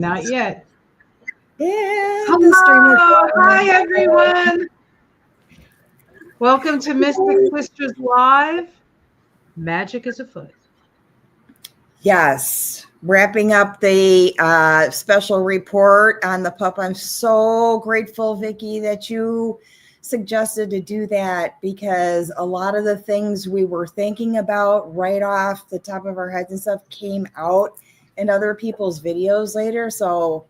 Not yet. Yeah. Hello. Hi, everyone. Welcome to Mystic Sisters Live. Magic is afoot. Yes. Wrapping up the special report on the pup. I'm so grateful, Vicki, that you suggested to do that, because a lot of the things we were thinking about right off the top of our heads and stuff came out in other people's videos later. So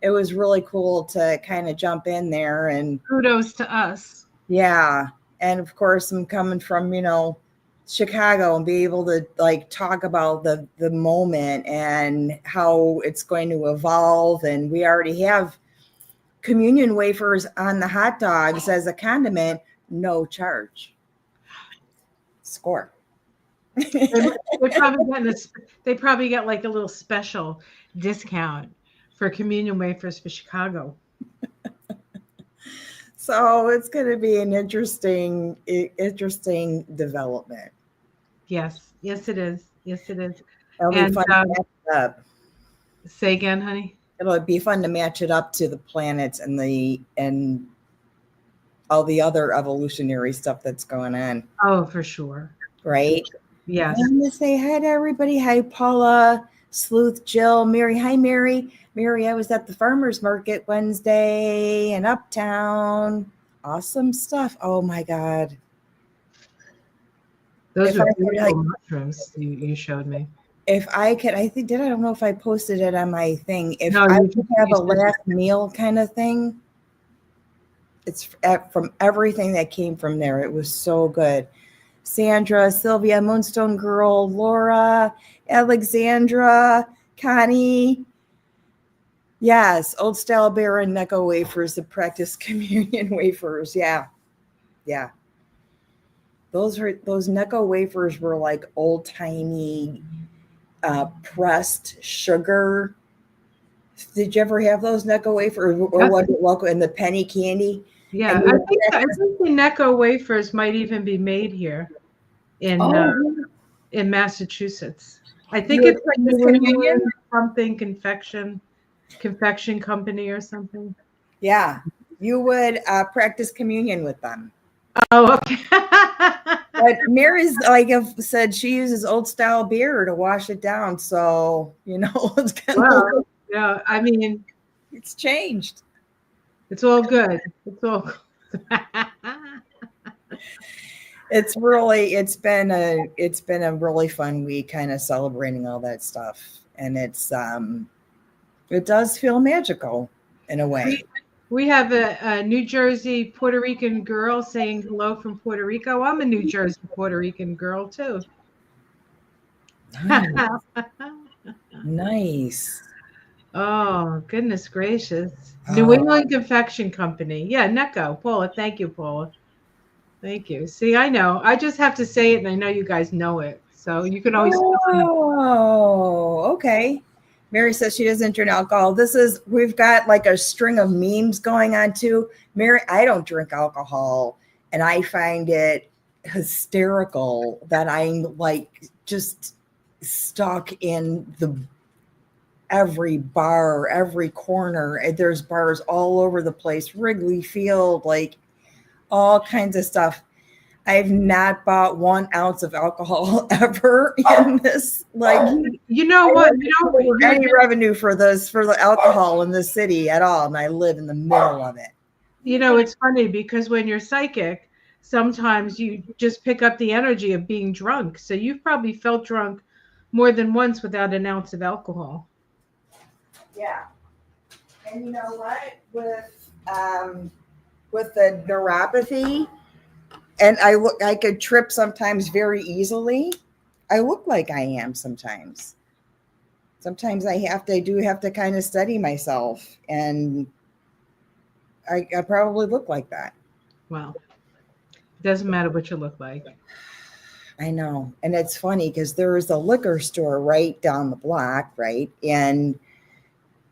it was really cool to kind of jump in there, and kudos to us. Yeah. And of course, I'm coming from, Chicago, and be able to talk about the moment and how it's going to evolve. And we already have communion wafers on the hot dogs as a condiment, no charge. Score. They probably get like a little special discount for communion wafers for Chicago. So it's going to be an interesting development. Yes it is. Yes it is. It'll be fun to match it up. Say again, honey. It'll be fun to match it up to the planets and all the other evolutionary stuff that's going on. Oh, for sure. Right? Yes. I'm going to say hi to everybody. Hi, Paula, Sleuth, Jill, Mary. Hi, Mary. Mary, I was at the farmer's market Wednesday in Uptown. Awesome stuff. Oh, my God. Those are beautiful mushrooms you showed me. If I could, I don't know if I posted it on my thing. If I could have a last meal kind of thing, it's from everything that came from there. It was so good. Sandra, Sylvia, Moonstone Girl, Laura, Alexandra, Connie. Yes, Old Style Bear and Necco wafers, the practice communion wafers. Yeah. Yeah. Those Necco wafers were like old timey pressed sugar. Did you ever have those Necco wafers, or was it local in the penny candy? Yeah, I think the Necco wafers might even be made here in Massachusetts. I think it's like something confection company or something. Yeah, you would practice communion with them. Oh, okay. But Mary's said she uses Old Style beer to wash it down, so it's kind of yeah. I mean, it's changed. It's all good. It's all good. It's been a really fun week, kind of celebrating all that stuff, and it does feel magical in a way. We have a New Jersey Puerto Rican girl saying hello from Puerto Rico. I'm a New Jersey Puerto Rican girl too. Nice. Oh, goodness gracious. New England Confection Company. Yeah, Necco. Paula, thank you, Paula. Thank you. See, I know. I just have to say it, and I know you guys know it. So you can always... Oh, okay. Mary says she doesn't drink alcohol. We've got like a string of memes going on too. Mary, I don't drink alcohol, and I find it hysterical that I'm like just stuck in every bar, every corner. There's bars all over the place, Wrigley Field, like all kinds of stuff. I've not bought 1 ounce of alcohol ever in this. You know what? Any revenue for the alcohol in the city at all, and I live in the middle of it. It's funny because when you're psychic, sometimes you just pick up the energy of being drunk. So you've probably felt drunk more than once without an ounce of alcohol. Yeah. And you know what? With the neuropathy, and I could trip sometimes very easily. I look like I am sometimes. Sometimes I do have to kind of steady myself, and I probably look like that. Well, it doesn't matter what you look like. I know. And it's funny because there is a liquor store right down the block, right? And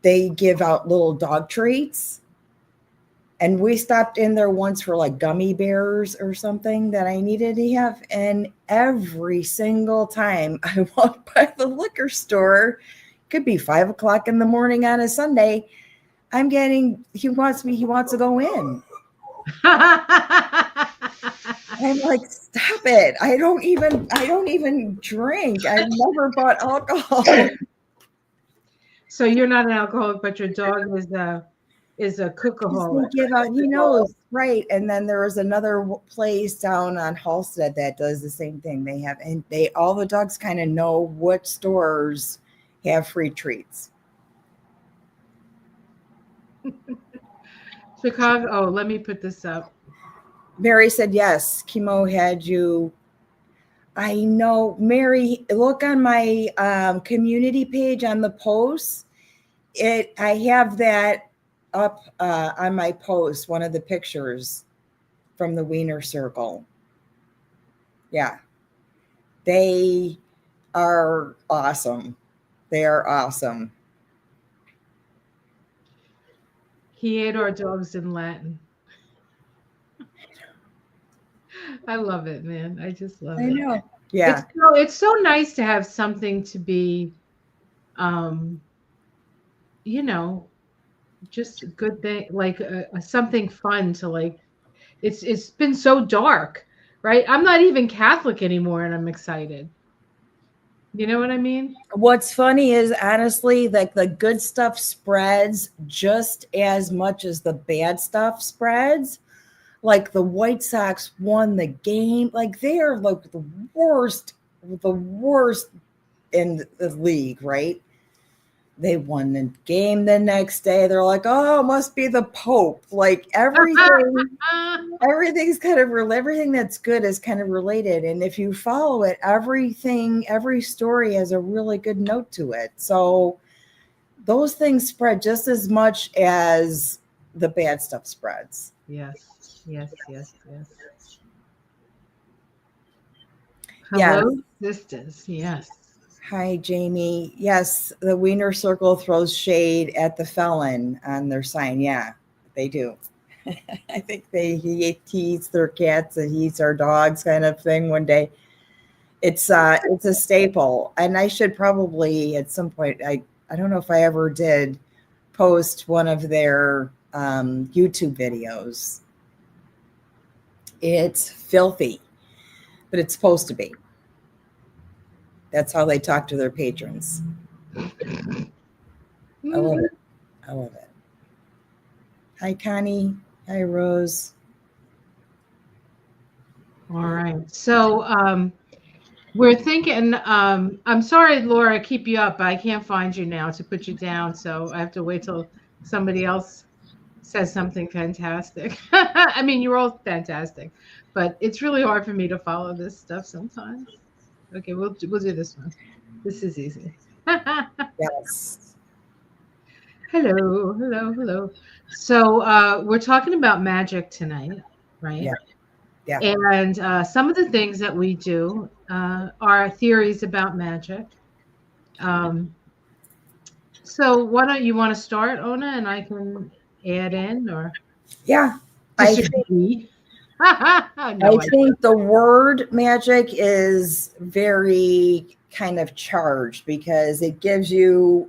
they give out little dog treats. And we stopped in there once for like gummy bears or something that I needed to have. And every single time I walked by the liquor store, could be 5 o'clock in the morning on a Sunday. He wants to go in. I'm like, stop it. I don't even drink. I've never bought alcohol. So you're not an alcoholic, but your dog is a cookaholic. He knows, right? And then there was another place down on Halstead that does the same thing. All the dogs kind of know what stores have free treats. Chicago. Oh, let me put this up. Mary said, yes, chemo had you. I know, Mary, look on my community page on the posts. I have that up on my post, one of the pictures from the Wiener Circle. Yeah. They are awesome. They are awesome. He ate our dogs in Latin. I love it, man. I just love it. I know. Yeah. It's so nice to have something to be, just a good thing, like something fun to like. It's been so dark, right? I'm not even Catholic anymore, and I'm excited. You know what I mean? What's funny is, honestly, like the good stuff spreads just as much as the bad stuff spreads. Like the White Sox won the game. Like they are like the worst in the league, right? They won the game the next day. They're like, oh, it must be the Pope. Like everything's kind of everything that's good is kind of related. And if you follow it, every story has a really good note to it. So those things spread just as much as the bad stuff spreads. Yes. Hello, sisters. Yes. Hi, Jamie. Yes, the Wiener Circle throws shade at the felon on their sign. Yeah, they do. I think he eats their cats and he eats our dogs, kind of thing. One day, it's a staple, and I should probably at some point. I don't know if I ever did post one of their YouTube videos. It's filthy, but it's supposed to be. That's how they talk to their patrons. I love it. Hi, Connie. Hi, Rose. All right. So we're thinking, I'm sorry, Laura, keep you up, but I can't find you now to put you down. So I have to wait till somebody else says something fantastic. I mean, you're all fantastic, but it's really hard for me to follow this stuff sometimes. Okay, we'll do this one. This is easy. Yes. Hello. So we're talking about magic tonight, right? Yeah. And some of the things that we do are theories about magic. So why don't you want to start, Ona, and I can add in, or yeah. disagree? I think the word magic is very kind of charged because it gives you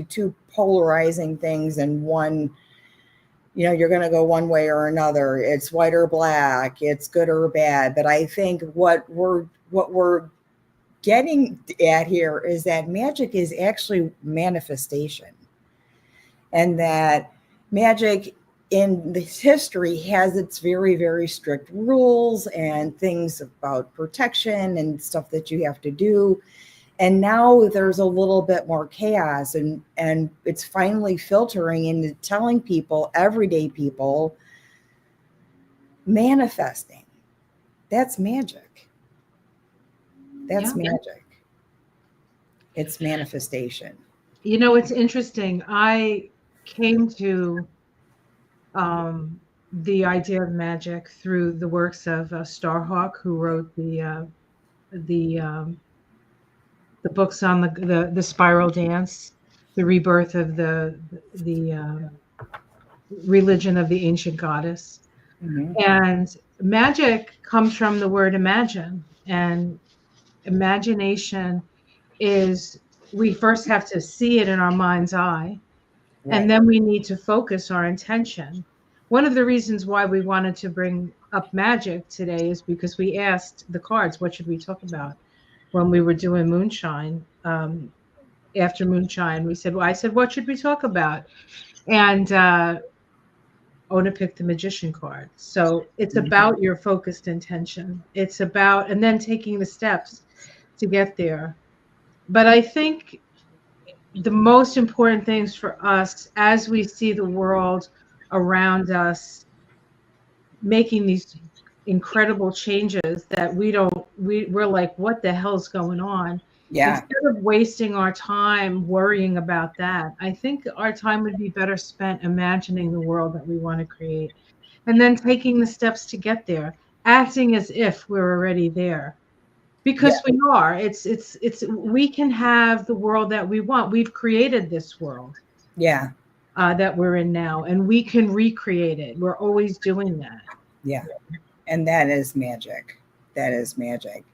two polarizing things in one. You're going to go one way or another. It's white or black. It's good or bad. But I think what we're getting at here is that magic is actually manifestation, and that magic in this history has its very, very strict rules and things about protection and stuff that you have to do. And now there's a little bit more chaos, and it's finally filtering into telling people, everyday people, manifesting. That's magic. That's magic. It's manifestation. It's interesting. I came to the idea of magic through the works of Starhawk, who wrote the books on the spiral dance, the rebirth of the religion of the ancient goddess. Mm-hmm. And magic comes from the word imagine, and imagination is we first have to see it in our mind's eye, Right. and then we need to focus our intention. One of the reasons why we wanted to bring up magic today is because we asked the cards, what should we talk about when we were doing moonshine? After moonshine, we said, well, I said, what should we talk about? And Ona picked the magician card. So it's about your focused intention. It's about, and then taking the steps to get there. But I think the most important things for us as we see the world around us making these incredible changes that we're like, what the hell's going on? Yeah. Instead of wasting our time worrying about that, I think our time would be better spent imagining the world that we want to create and then taking the steps to get there, acting as if we're already there. Because we are. It's we can have the world that we want. We've created this world. Yeah. That we're in now, and we can recreate it. We're always doing that. Yeah. And that is magic. That is magic.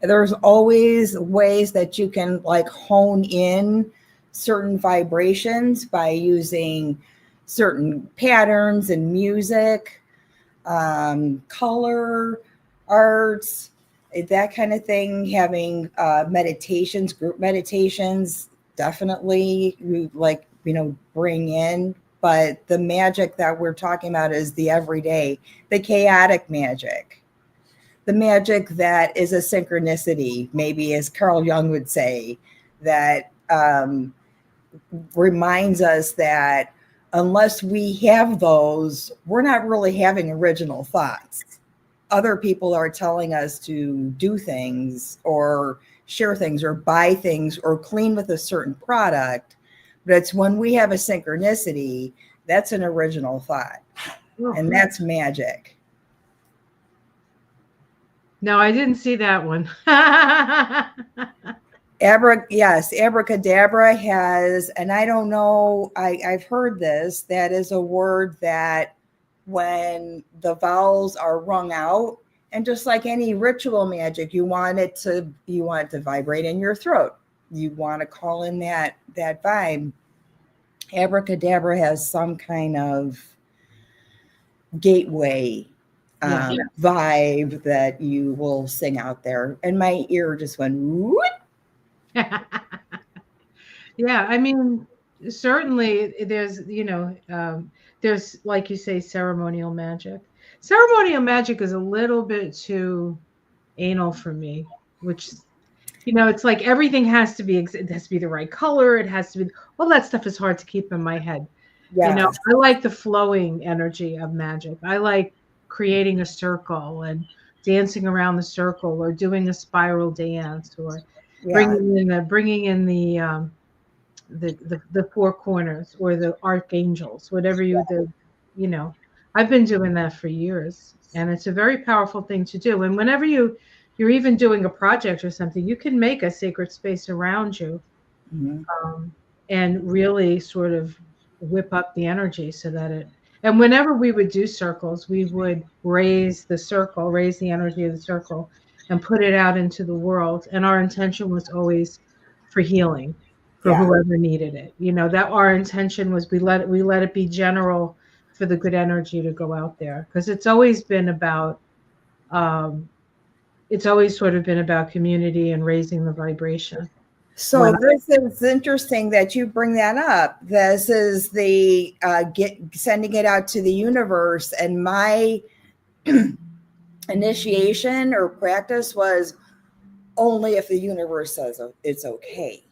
There's always ways that you can like hone in certain vibrations by using certain patterns and music, color, arts, that kind of thing. Having meditations, group meditations, definitely like, bring in. But the magic that we're talking about is the everyday, the chaotic magic, the magic that is a synchronicity, maybe as Carl Jung would say, that reminds us that unless we have those, we're not really having original thoughts. Other people are telling us to do things or share things or buy things or clean with a certain product. But it's when we have a synchronicity, that's an original thought. And that's magic. No, I didn't see that one. Yes, abracadabra has, and I don't know, I've heard this, that is a word that when the vowels are rung out, and just like any ritual magic, you want it to vibrate in your throat. You want to call in that vibe. Abracadabra has some kind of gateway vibe that you will sing out there. And my ear just went, whoop. Yeah, I mean, certainly there's, there's, like you say, ceremonial magic. Ceremonial magic is a little bit too anal for me, which, it's like everything has to be, it has to be the right color. It has to be, all that stuff is hard to keep in my head. Yeah. I like the flowing energy of magic. I like creating a circle and dancing around the circle or doing a spiral dance or bringing in the four corners or the archangels, whatever I've been doing that for years, and it's a very powerful thing to do. And whenever you're even doing a project or something, you can make a sacred space around you, and really sort of whip up the energy so that and whenever we would do circles, we would raise the energy of the circle and put it out into the world. And our intention was always for healing, for whoever needed it. That our intention was we let it be general for the good energy to go out there. Because it's always been about, it's always sort of been about community and raising the vibration. So this is interesting that you bring that up. This is the sending it out to the universe. And my initiation or practice was only if the universe says it's okay.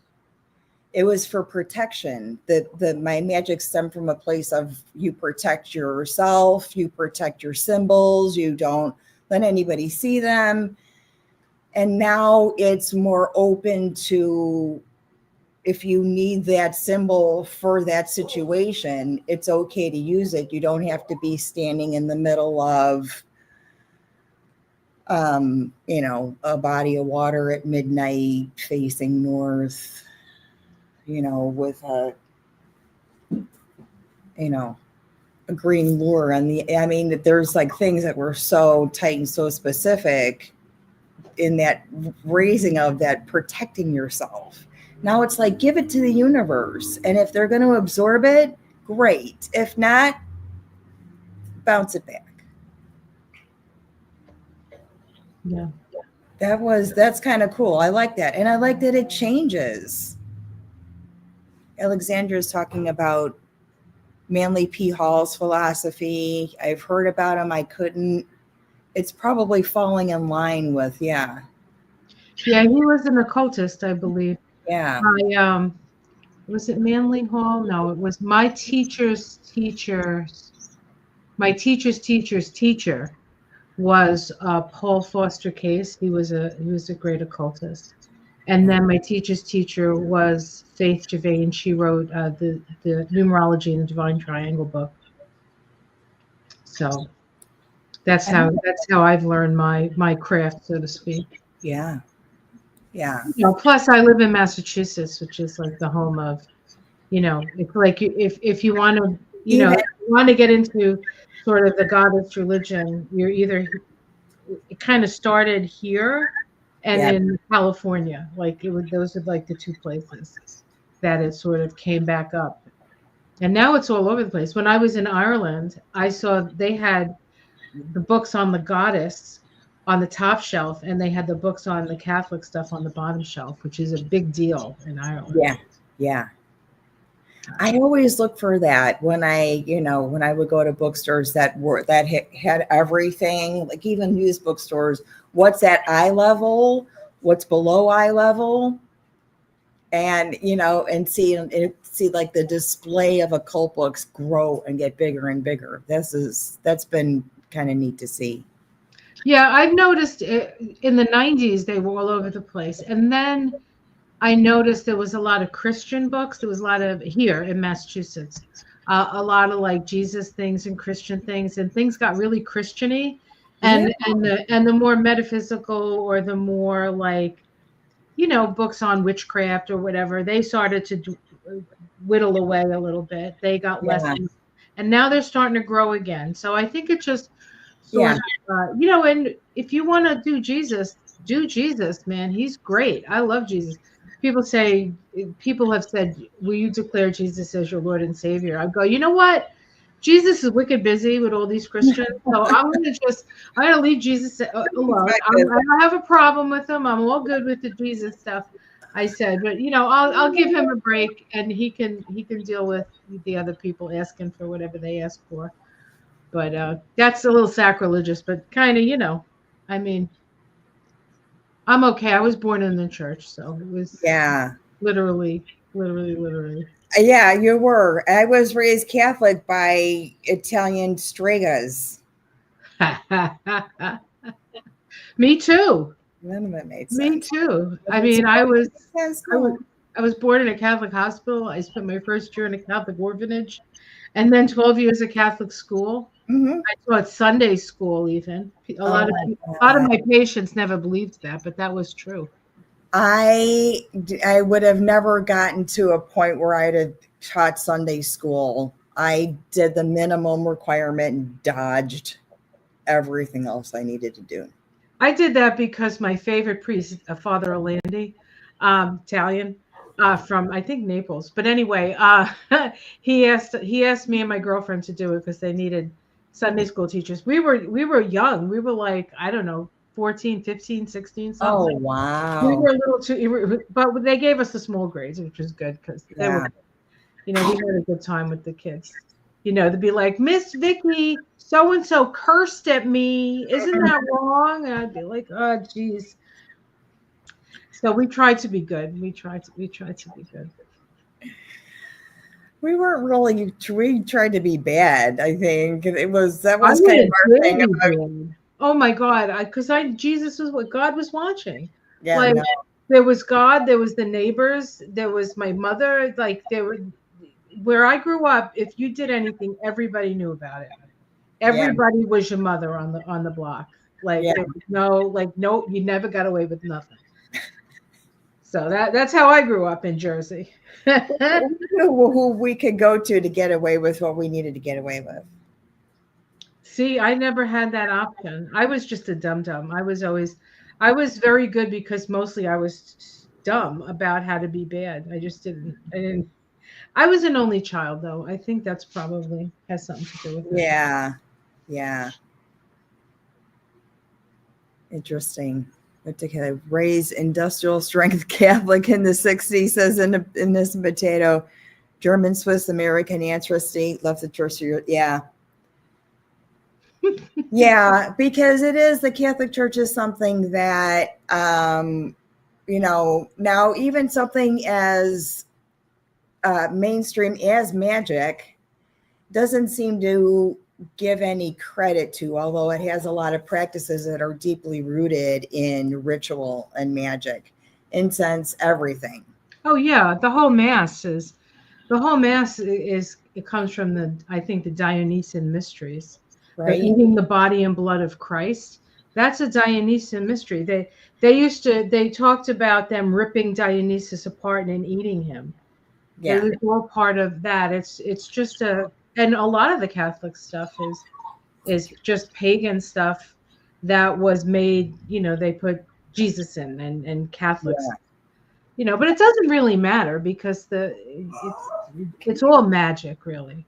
It was for protection. My magic stemmed from a place of you protect yourself, you protect your symbols, you don't let anybody see them. And now it's more open to, if you need that symbol for that situation, it's okay to use it. You don't have to be standing in the middle of, a body of water at midnight facing north, with a green lure on there's like things that were so tight and so specific in that raising of that, protecting yourself. Now it's like, give it to the universe. And if they're going to absorb it, great. If not, bounce it back. Yeah. That's kind of cool. I like that. And I like that it changes. Alexandra's talking about Manly P. Hall's philosophy. I've heard about him. I couldn't. It's probably falling in line with, Yeah, he was an occultist, I believe. Yeah. Was it Manly Hall? No, it was my teacher's teacher's teacher was Paul Foster Case. He was a great occultist. And then my teacher's teacher was Faith Gervain. She wrote the Numerology and the Divine Triangle book. So that's how I've learned my craft, so to speak. Yeah. Yeah. Plus I live in Massachusetts, which is like the home of, like if you want to, get into sort of the goddess religion, you're either, it kind of started here and in California. Like those are like the two places that it sort of came back up. And now it's all over the place. When I was in Ireland, I saw they had the books on the goddess on the top shelf, and they had the books on the Catholic stuff on the bottom shelf, which is a big deal in Ireland. Yeah. Yeah. I always look for that when I would go to bookstores that had everything, like even used bookstores. What's at eye level? What's below eye level? And and see like the display of occult books grow and get bigger and bigger. That's been kind of neat to see. Yeah, I've noticed in the 90s they were all over the place, and then I noticed there was a lot of Christian books. There was a lot of, here in Massachusetts, a lot of like Jesus things and Christian things, and things got really Christian-y. And the more metaphysical, or the more like, books on witchcraft or whatever, they started to whittle away a little bit. They got less, and now they're starting to grow again. So I think it just sort of, and if you want to do Jesus, man. He's great. I love Jesus. People have said, will you declare Jesus as your Lord and Savior? I go, you know what? Jesus is wicked busy with all these Christians. So I'm going to leave Jesus alone. I don't have a problem with him. I'm all good with the Jesus stuff, I said, but I'll give him a break, and he can deal with the other people asking for whatever they ask for. But that's a little sacrilegious, but kind of, I mean, I'm okay. I was born in the church, so it was literally. Yeah, you were. I was raised Catholic by Italian Stregas. Me too. None of it made sense. Me too. I mean, I was born in a Catholic hospital. I spent my first year in a Catholic orphanage, and then 12 years at Catholic school. Mm-hmm. I taught Sunday school even. A lot of my patients never believed that, but that was true. I would have never gotten to a point where I'd have taught Sunday school. I did the minimum requirement and dodged everything else I needed to do. I did that because my favorite priest, Father Orlandi, Italian, from I think Naples. But anyway, he asked me and my girlfriend to do it because they needed Sunday school teachers. We were young. We were like, I don't know, 14, 15, 16, something. Oh, wow. We were a little too, but they gave us the small grades, which was good because they were, we had a good time with the kids. They'd be like, Miss Vicky, so-and-so cursed at me. Isn't that wrong? And I'd be like, oh, geez. So we tried to be good. We tried to be good. We weren't really. We tried to be bad. I think that was kind of our thing. Oh my God! Because Jesus was what God was watching. Yeah. Like, there was God. There was the neighbors. There was my mother. Like there were. Where I grew up, if you did anything, everybody knew about it. Everybody was your mother on the block. Like there was no, you never got away with nothing. So that's how I grew up in Jersey. Who we could go to get away with what we needed to get away with. See, I never had that option. I was just a dum-dum. I was very good because mostly I was dumb about how to be bad. I just didn't. I didn't. I was an only child, though. I think that's probably has something to do with it. Yeah. Yeah. Interesting. Particularly raised industrial strength Catholic in the 60s, says in this potato. German, Swiss, American, ancestry, left the church. Yeah. Yeah, because it is, the Catholic Church is something that, now even something as mainstream as magic doesn't seem to give any credit to, although it has a lot of practices that are deeply rooted in ritual and magic, incense, everything. Oh yeah, the whole mass is it comes from I think the Dionysian mysteries. They're Right? eating the body and blood of Christ. That's a Dionysian mystery. They talked about them ripping Dionysus apart and eating him. It Yeah. was all part of that. It's just and a lot of the Catholic stuff is just pagan stuff that was made, they put Jesus in and Catholics, Yeah. but it doesn't really matter because it's all magic, really.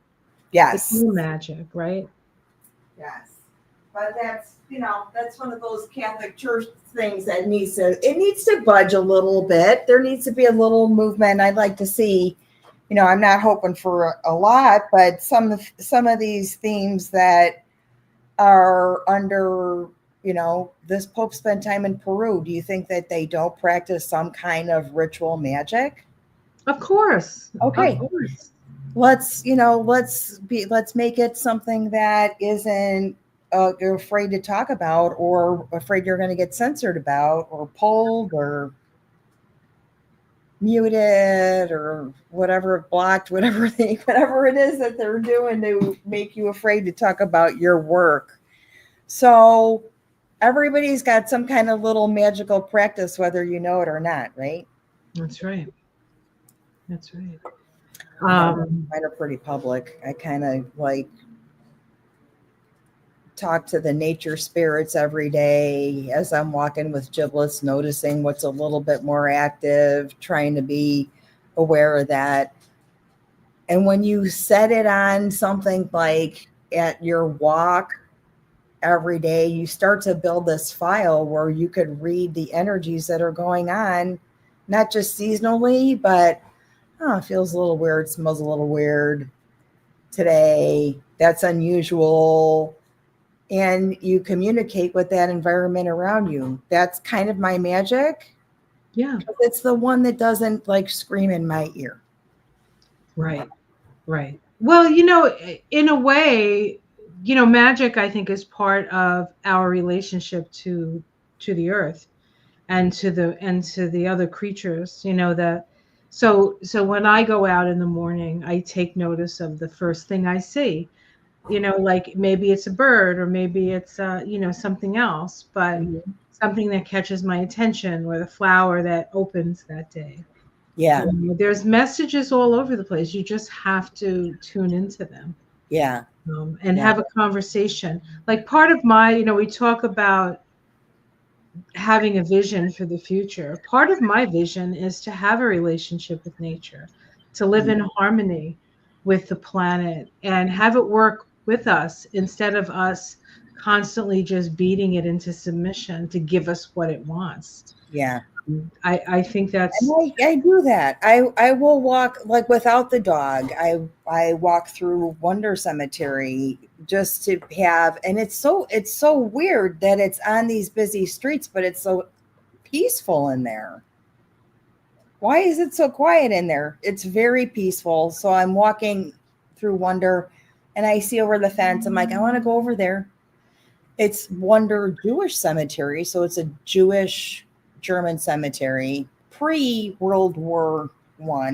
It's Yes. all magic, right? Yes. But that's one of those Catholic Church things that needs to budge a little bit. There needs to be a little movement. I'd like to see, I'm not hoping for a lot, but some of these themes that are under, this Pope spent time in Peru. Do you think that they don't practice some kind of ritual magic? Of course. Okay. Of course. Let's make it something that isn't you're afraid to talk about, or afraid you're going to get censored about, or pulled, or muted, or whatever, blocked, whatever it is that they're doing to make you afraid to talk about your work. So everybody's got some kind of little magical practice, whether you know it or not, right? That's right. That's right. Mine are pretty public. I kind of talk to the nature spirits every day as I'm walking with giblets, noticing what's a little bit more active, trying to be aware of that. And when you set it on something like at your walk every day, you start to build this file where you could read the energies that are going on, not just seasonally, but it feels a little weird, smells a little weird today. That's unusual. And you communicate with that environment around you. That's kind of my magic. Yeah. It's the one that doesn't scream in my ear. Right. Right. Well, in a way, magic, I think, is part of our relationship to the earth and to the other creatures, that so when I go out in the morning, I take notice of the first thing I see. Like maybe it's a bird or maybe it's something else, but Mm-hmm. something that catches my attention, or the flower that opens that day. Yeah. There's messages all over the place. You just have to tune into them. Yeah. And have a conversation. Like part of my, we talk about having a vision for the future. Part of my vision is to have a relationship with nature, to live in harmony with the planet and have it work with us instead of us constantly just beating it into submission to give us what it wants. Yeah. I think that's. And I do that. I will walk without the dog. I walk through Wonder Cemetery just to have, and it's so weird that it's on these busy streets, but it's so peaceful in there. Why is it so quiet in there? It's very peaceful. So I'm walking through Wonder, and I see over the fence. I'm like, I want to go over there. It's Wonder Jewish Cemetery, so it's a Jewish German cemetery, pre-World War I.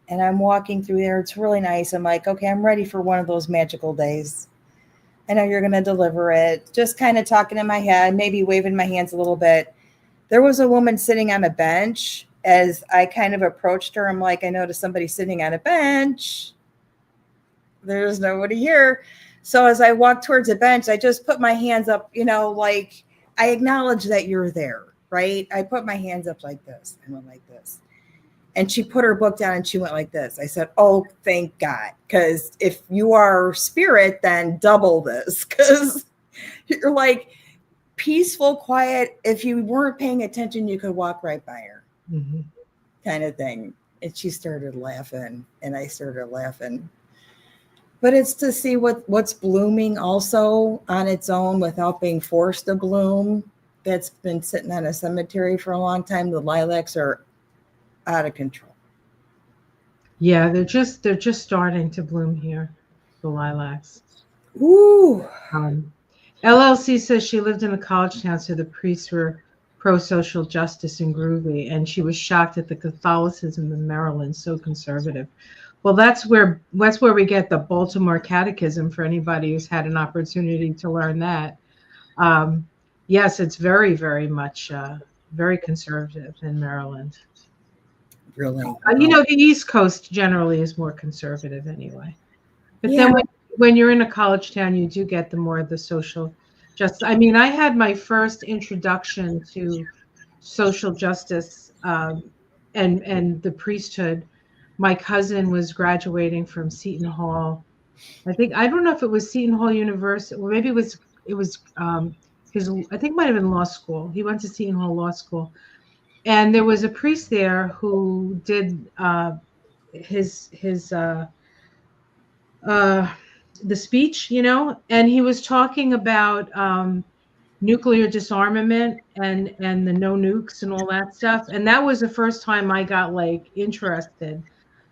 And I'm walking through there. It's really nice. I'm like, okay, I'm ready for one of those magical days. I know you're going to deliver it. Just kind of talking in my head, maybe waving my hands a little bit. There was a woman sitting on a bench. As I kind of approached her, I'm like, I noticed somebody sitting on a bench. There's nobody here. So as I walk towards the bench, I just put my hands up, I acknowledge that you're there. right? I put my hands up like this. I went like this. And she put her book down and she went like this. I said, oh, thank God. Because if you are spirit, then double this. Because you're like peaceful, quiet. If you weren't paying attention, you could walk right by her, kind of thing. And she started laughing and I started laughing. But it's to see what's blooming also on its own without being forced to bloom. That's been sitting on a cemetery for a long time. The lilacs are out of control. Yeah, they're just starting to bloom here, the lilacs. Ooh. LLC says she lived in a college town, so the priests were pro-social justice and groovy, and she was shocked at the Catholicism in Maryland, so conservative. Well, that's where we get the Baltimore Catechism for anybody who's had an opportunity to learn that. Yes, it's very, very much very conservative in Maryland. Really? The East Coast generally is more conservative anyway. But Yeah. then when you're in a college town, you do get the more of the social justice. I mean, I had my first introduction to social justice and the priesthood. My cousin was graduating from Seton Hall. I don't know if it was Seton Hall University, or maybe it was his. I think it might have been law school. He went to Seton Hall Law School, and there was a priest there who did his the speech, and he was talking about nuclear disarmament and the no nukes and all that stuff. And that was the first time I got like interested.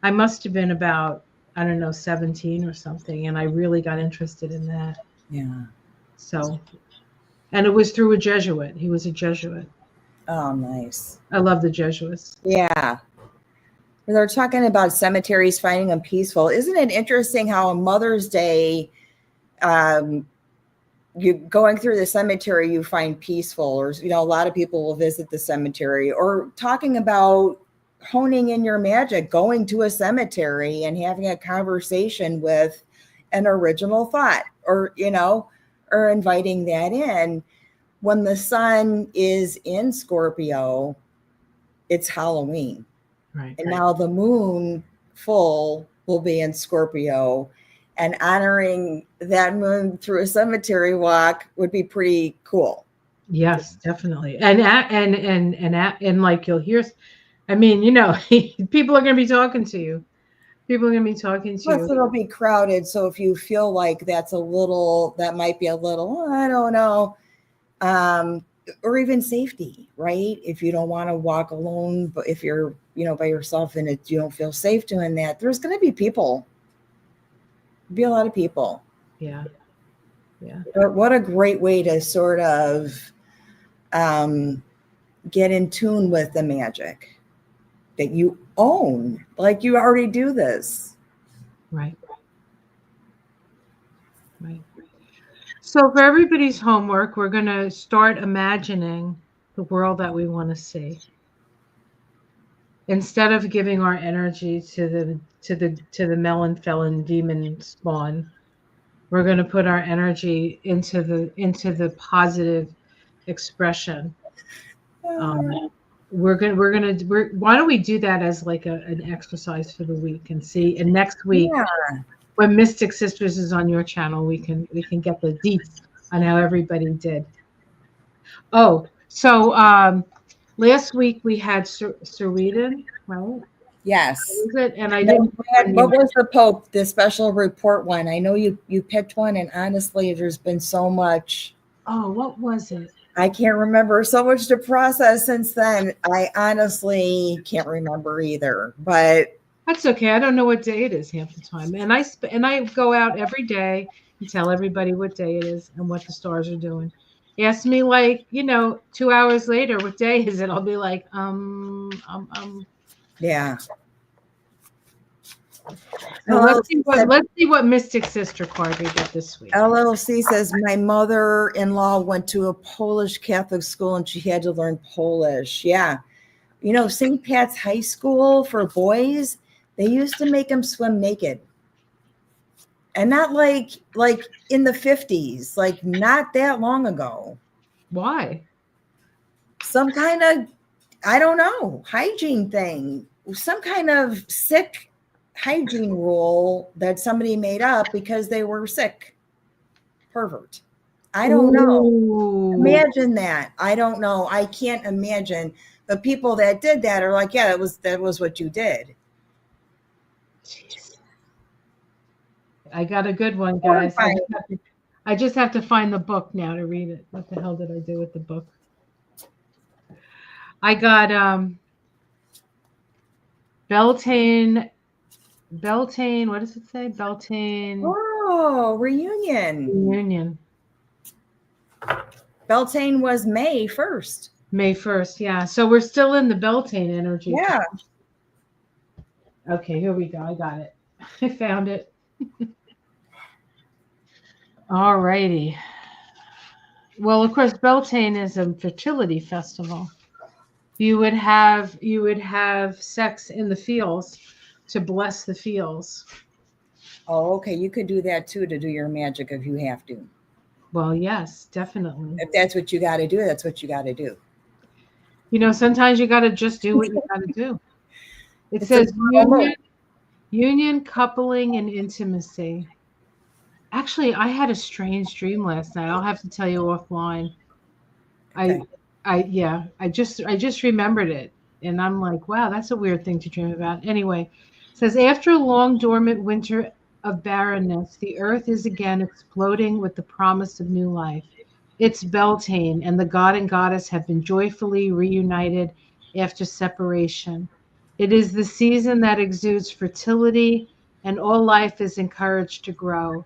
I must have been about, I don't know, 17 or something. And I really got interested in that. Yeah. So, and it was through a Jesuit. He was a Jesuit. Oh, nice. I love the Jesuits. Yeah. They're talking about cemeteries, finding them peaceful. Isn't it interesting how on Mother's Day, you going through the cemetery, you find peaceful, or, a lot of people will visit the cemetery, or talking about honing in your magic, going to a cemetery and having a conversation with an original thought, or inviting that in. When the sun is in Scorpio, it's Halloween. Right. And now the moon full will be in Scorpio, and honoring that moon through a cemetery walk would be pretty cool. Yes, definitely. And like you'll hear, I mean, people are going to be talking to you. People are going to be talking to Plus, you. it'll be crowded. So if you feel like that might be a little, I don't know, or even safety, right? If you don't want to walk alone, but if you're, by yourself and you don't feel safe doing that, there's going to be people. Be a lot of people. Yeah. Yeah. But what a great way to sort of get in tune with the magic that you own. Like you already do this. Right. Right. So for everybody's homework, we're going to start imagining the world that we want to see. Instead of giving our energy to the melon felon demon spawn, we're going to put our energy into the positive expression. Why don't we do that as like an exercise for the week and see? And next week, when Mystic Sisters is on your channel, we can get the deets on how everybody did. Oh, so last week we had Sweden, right? Yes. And I didn't. What was the Pope, the special report one? I know you picked one, and honestly, there's been so much. Oh, what was it? I can't remember. So much to process since then. I honestly can't remember either. But that's okay. I don't know what day it is half the time, and I go out every day and tell everybody what day it is and what the stars are doing. Ask me 2 hours later, what day is it? I'll be like, yeah. Let's see what Mystic Sister card we get this week. LLC says, my mother-in-law went to a Polish Catholic school and she had to learn Polish. Yeah. St. Pat's High School for boys, they used to make them swim naked. And not like in the 50s, like not that long ago. Why? some kind of, I don't know, hygiene thing, some kind of sick hygiene rule that somebody made up because they were sick. Pervert. I don't know. Imagine that. I don't know. I can't imagine. The people that did that are like, yeah, that was what you did. Jeez. I got a good one, guys. I just have to find the book now to read it. What the hell did I do with the book? I got Beltaine, what does it say? Beltaine. Oh, reunion. Beltaine was May 1st. May 1st, yeah. So we're still in the Beltaine energy. Yeah. Okay, here we go. I got it. I found it. All righty. Well, of course, Beltaine is a fertility festival. You would have sex in the fields to bless the fields. Oh, okay. You could do that too to do your magic if you have to. Well, yes, definitely. If that's what you got to do, that's what you got to do. Sometimes you got to just do what you got to do. It says union, coupling, and intimacy. Actually, I had a strange dream last night. I'll have to tell you offline. Okay. I just remembered it, and I'm like, wow, that's a weird thing to dream about. Anyway, it says after a long dormant winter of barrenness, the earth is again exploding with the promise of new life. It's Beltaine, and the god and goddess have been joyfully reunited after separation. It is the season that exudes fertility, and all life is encouraged to grow.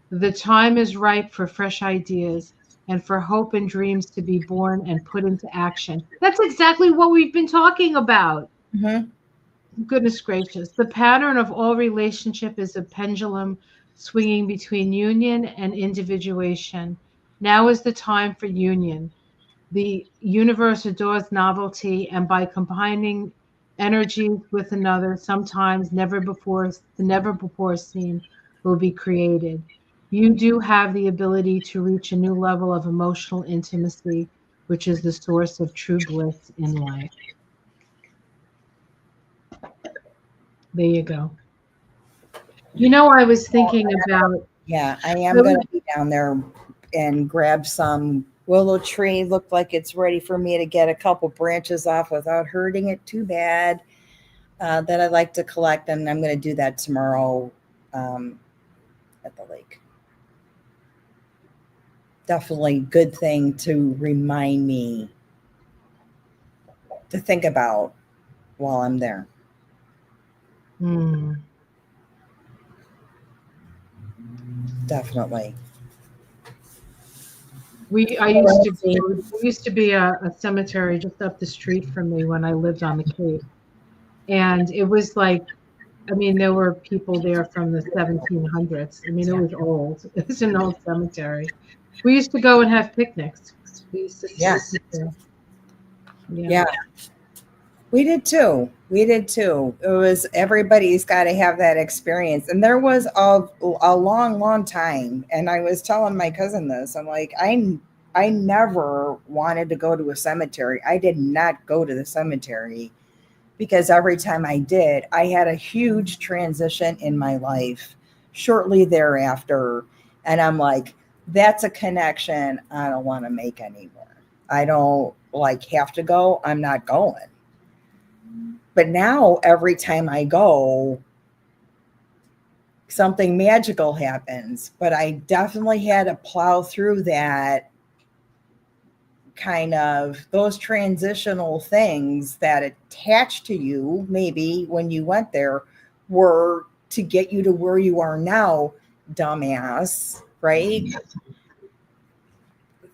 The time is ripe for fresh ideas and for hope and dreams to be born and put into action. That's exactly what we've been talking about. Mm-hmm. Goodness gracious. The pattern of all relationship is a pendulum swinging between union and individuation. Now is the time for union. The universe adores novelty, and by combining energies with another, sometimes never before seen, will be created. You do have the ability to reach a new level of emotional intimacy, which is the source of true bliss in life. There you go. I was thinking about. Yeah, I am going to be down there and grab some willow tree. Looked like it's ready for me to get a couple branches off without hurting it too bad. That I'd like to collect, and I'm going to do that tomorrow at the lake. Definitely good thing to remind me to think about while I'm there. Definitely. There used to be a cemetery just up the street from me when I lived on the Cape. And it was like, there were people there from the 1700s. It was old. It was an old cemetery. We used to go and have picnics. We used to sit there. Yeah. We did too. It was, everybody's got to have that experience. And there was a long, long time. And I was telling my cousin this. I'm like, I never wanted to go to a cemetery. I did not go to the cemetery because every time I did, I had a huge transition in my life shortly thereafter. And I'm like, that's a connection I don't want to make anymore. I don't have to go. I'm not going. But now every time I go, something magical happens. But I definitely had to plow through that kind of those transitional things that attach to you, maybe when you went there, were to get you to where you are now, dumbass, right?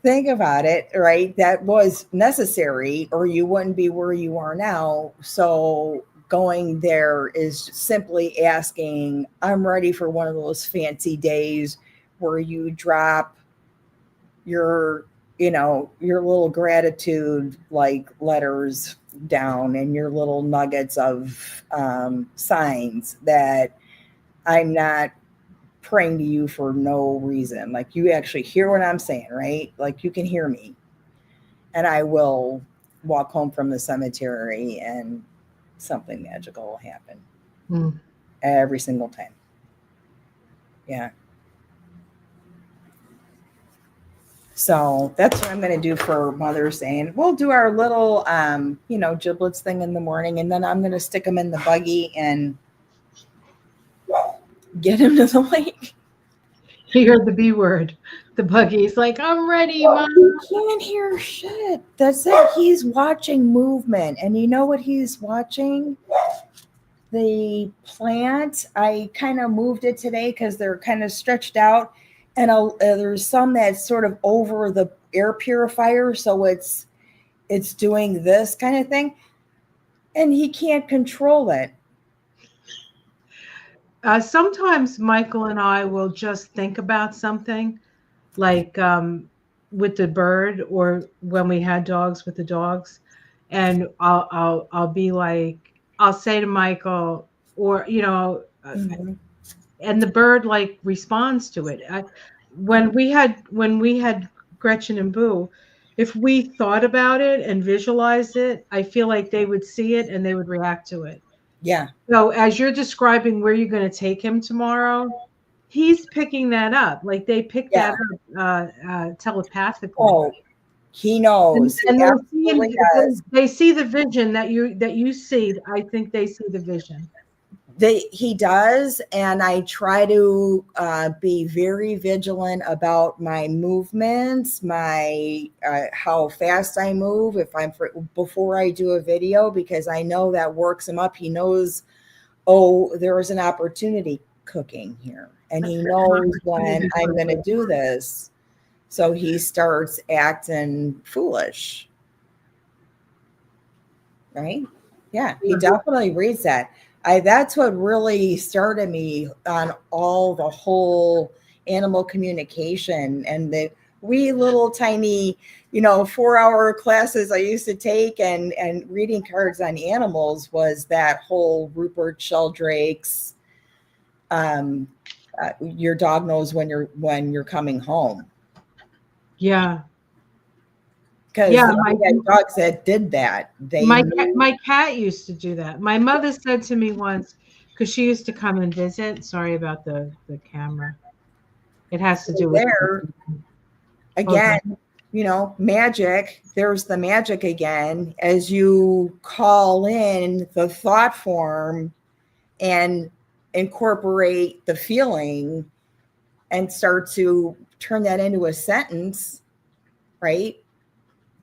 Think about it, right? That was necessary, or you wouldn't be where you are now. So going there is simply asking, I'm ready for one of those fancy days where you drop your little gratitude letters down and your little nuggets of signs that I'm not praying to you for no reason. You actually hear what I'm saying, right? You can hear me, and I will walk home from the cemetery and something magical will happen. Every single time. Yeah. So that's what I'm going to do for Mother's Day. And we'll do our little, giblets thing in the morning. And then I'm going to stick them in the buggy and get him to the lake. He heard the B word. The buggy's like, I'm ready, Mom. He can't hear shit. That's it. He's watching movement. And you know what he's watching? The plant. I kind of moved it today because they're kind of stretched out. And there's some that's sort of over the air purifier. So it's doing this kind of thing. And he can't control it. Sometimes Michael and I will just think about something, like with the bird, or when we had dogs with the dogs, and I'll be like, I'll say to Michael, or and the bird like responds to it. When we had Gretchen and Boo, if we thought about it and visualized it, I feel like they would see it and they would react to it. Yeah. So as you're describing where you're going to take him tomorrow, he's picking that up. Like they pick that up telepathically. Oh, he knows. And they see the vision that you see. I think they see the vision. He does, and I try to be very vigilant about my movements, my how fast I move before I do a video, because I know that works him up. He knows, there is an opportunity cooking here, and he knows when I'm going to do this, so he starts acting foolish. Right? Yeah, he definitely reads that. That's what really started me on the whole animal communication, and the wee little tiny, 4-hour classes I used to take and reading cards on animals was that whole Rupert Sheldrake's, your dog knows when you're coming home. Yeah. Because I had dogs that did that. My cat used to do that. My mother said to me once, because she used to come and visit. Sorry about the camera. It has to do with there. Again, magic. There's the magic again. As you call in the thought form and incorporate the feeling and start to turn that into a sentence, right?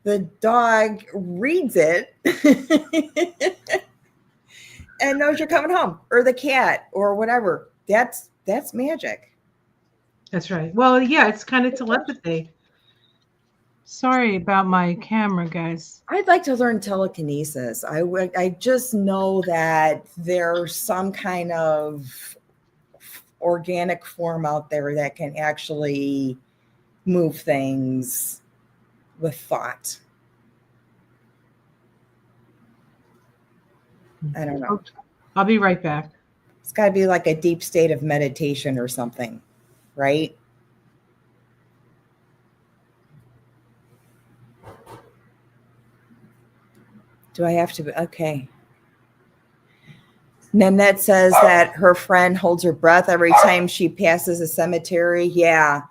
The dog reads it and knows you're coming home, or the cat, or whatever. That's magic. That's right. Well, yeah, it's kind of telepathy. Sorry about my camera, guys. I'd like to learn telekinesis. I just know that there's some kind of organic form out there that can actually move things with thought. I don't know. I'll be right back. It's got to be like a deep state of meditation or something, right? Do I have to be? Okay. Nanette says that her friend holds her breath every time she passes a cemetery. Yeah.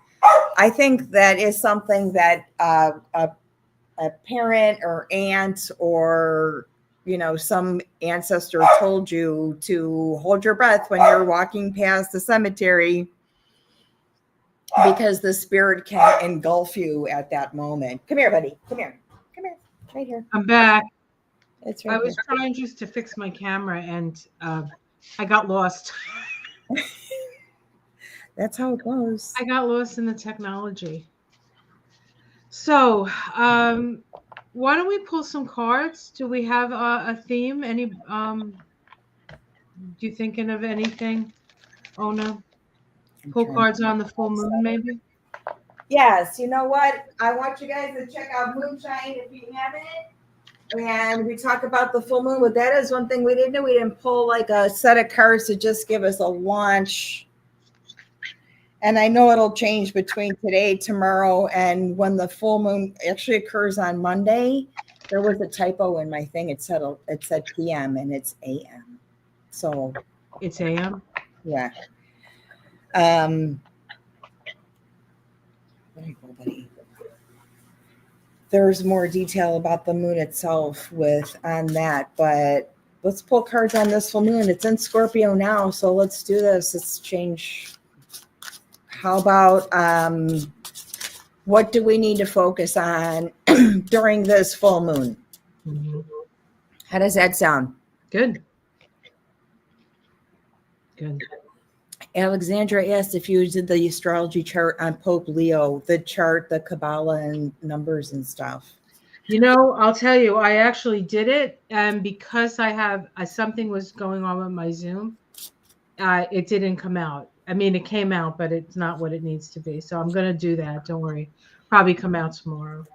I think that is something that a parent or aunt or, some ancestor told you to hold your breath when you're walking past the cemetery, because the spirit can engulf you at that moment. Come here, buddy. Come here. Right here. I'm back. It's right I was trying just to fix my camera and I got lost. That's how it goes. I got lost in the technology. So, why don't we pull some cards? Do we have a theme? Any? You thinking of anything, Ona? Pull cards on the full moon, maybe? Yes. You know what? I want you guys to check out Moonshine if you haven't. And we talk about the full moon. But that is one thing we didn't do. We didn't pull like a set of cards to just give us a launch. And I know it'll change between today, tomorrow, and when the full moon actually occurs on Monday. There was a typo in my thing. It said PM and it's AM. So it's AM. Yeah. There you go, buddy. There's more detail about the moon itself on that, but let's pull cards on this full moon. It's in Scorpio now, so let's do this. Let's change. How about what do we need to focus on during this full moon? Mm-hmm. How does that sound? Good. Good. Alexandra asked if you did the astrology chart on Pope Leo, the chart, the Kabbalah and numbers and stuff. I'll tell you, I actually did it, and because I have something was going on with my Zoom, it didn't come out. I mean, it came out, but it's not what it needs to be. So I'm going to do that. Don't worry. Probably come out tomorrow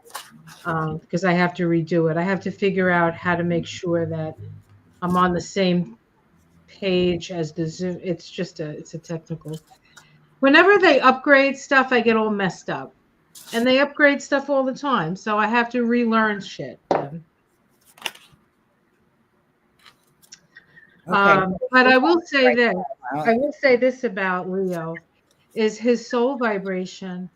because I have to redo it. I have to figure out how to make sure that I'm on the same page as the Zoom. It's a technical. Whenever they upgrade stuff, I get all messed up. And they upgrade stuff all the time. So I have to relearn shit. Okay. But I will say this. I will say this about Leo is his soul vibration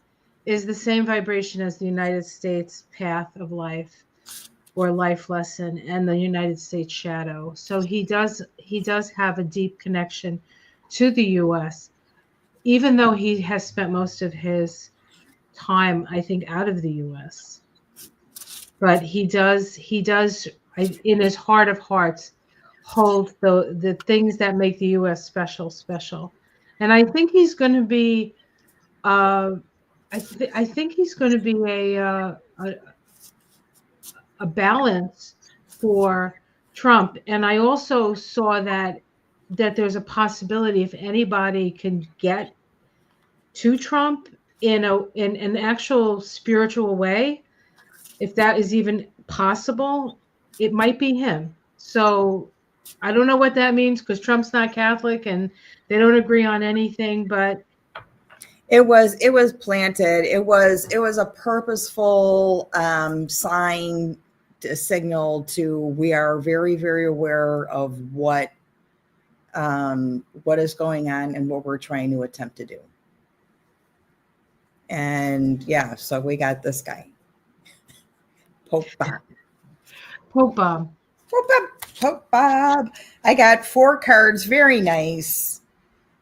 is the same vibration as the United States path of life or life lesson and the United States shadow. So he does have a deep connection to the US, even though he has spent most of his time, I think, out of the US. But he does in his heart of hearts hold the things that make the US special. And I think he's going to be I think he's going to be a balance for Trump. And I also saw that there's a possibility if anybody can get to Trump in an actual spiritual way, if that is even possible, it might be him. So I don't know what that means because Trump's not Catholic and they don't agree on anything, but it was planted. It was a purposeful sign, a signal to we are very, very aware of what is going on and what we're trying to attempt to do. And yeah, so we got this guy. Pope Bob. Pope Bob. Pope Bob. Pope Bob. I got 4 cards. Very nice.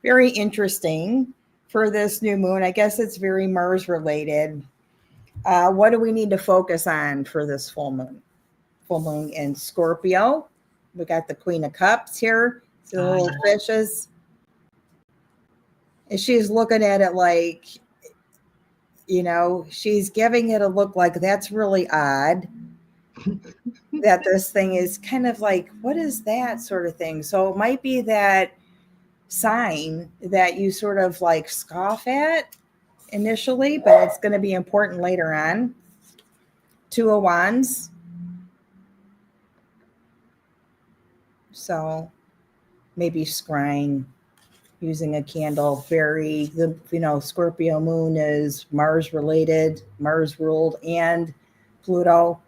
Very interesting for this new moon. I guess it's very Mars related. What do we need to focus on for this full moon? Full moon in Scorpio. We got the Queen of Cups here. The little fishes. And she's looking at it like, she's giving it a look like that's really odd. That this thing is kind of like, what is that sort of thing? So it might be that sign that you sort of like scoff at initially, but it's going to be important later on. 2 of Wands. So maybe scrying, using a candle. Scorpio moon is Mars related, Mars ruled, and Pluto.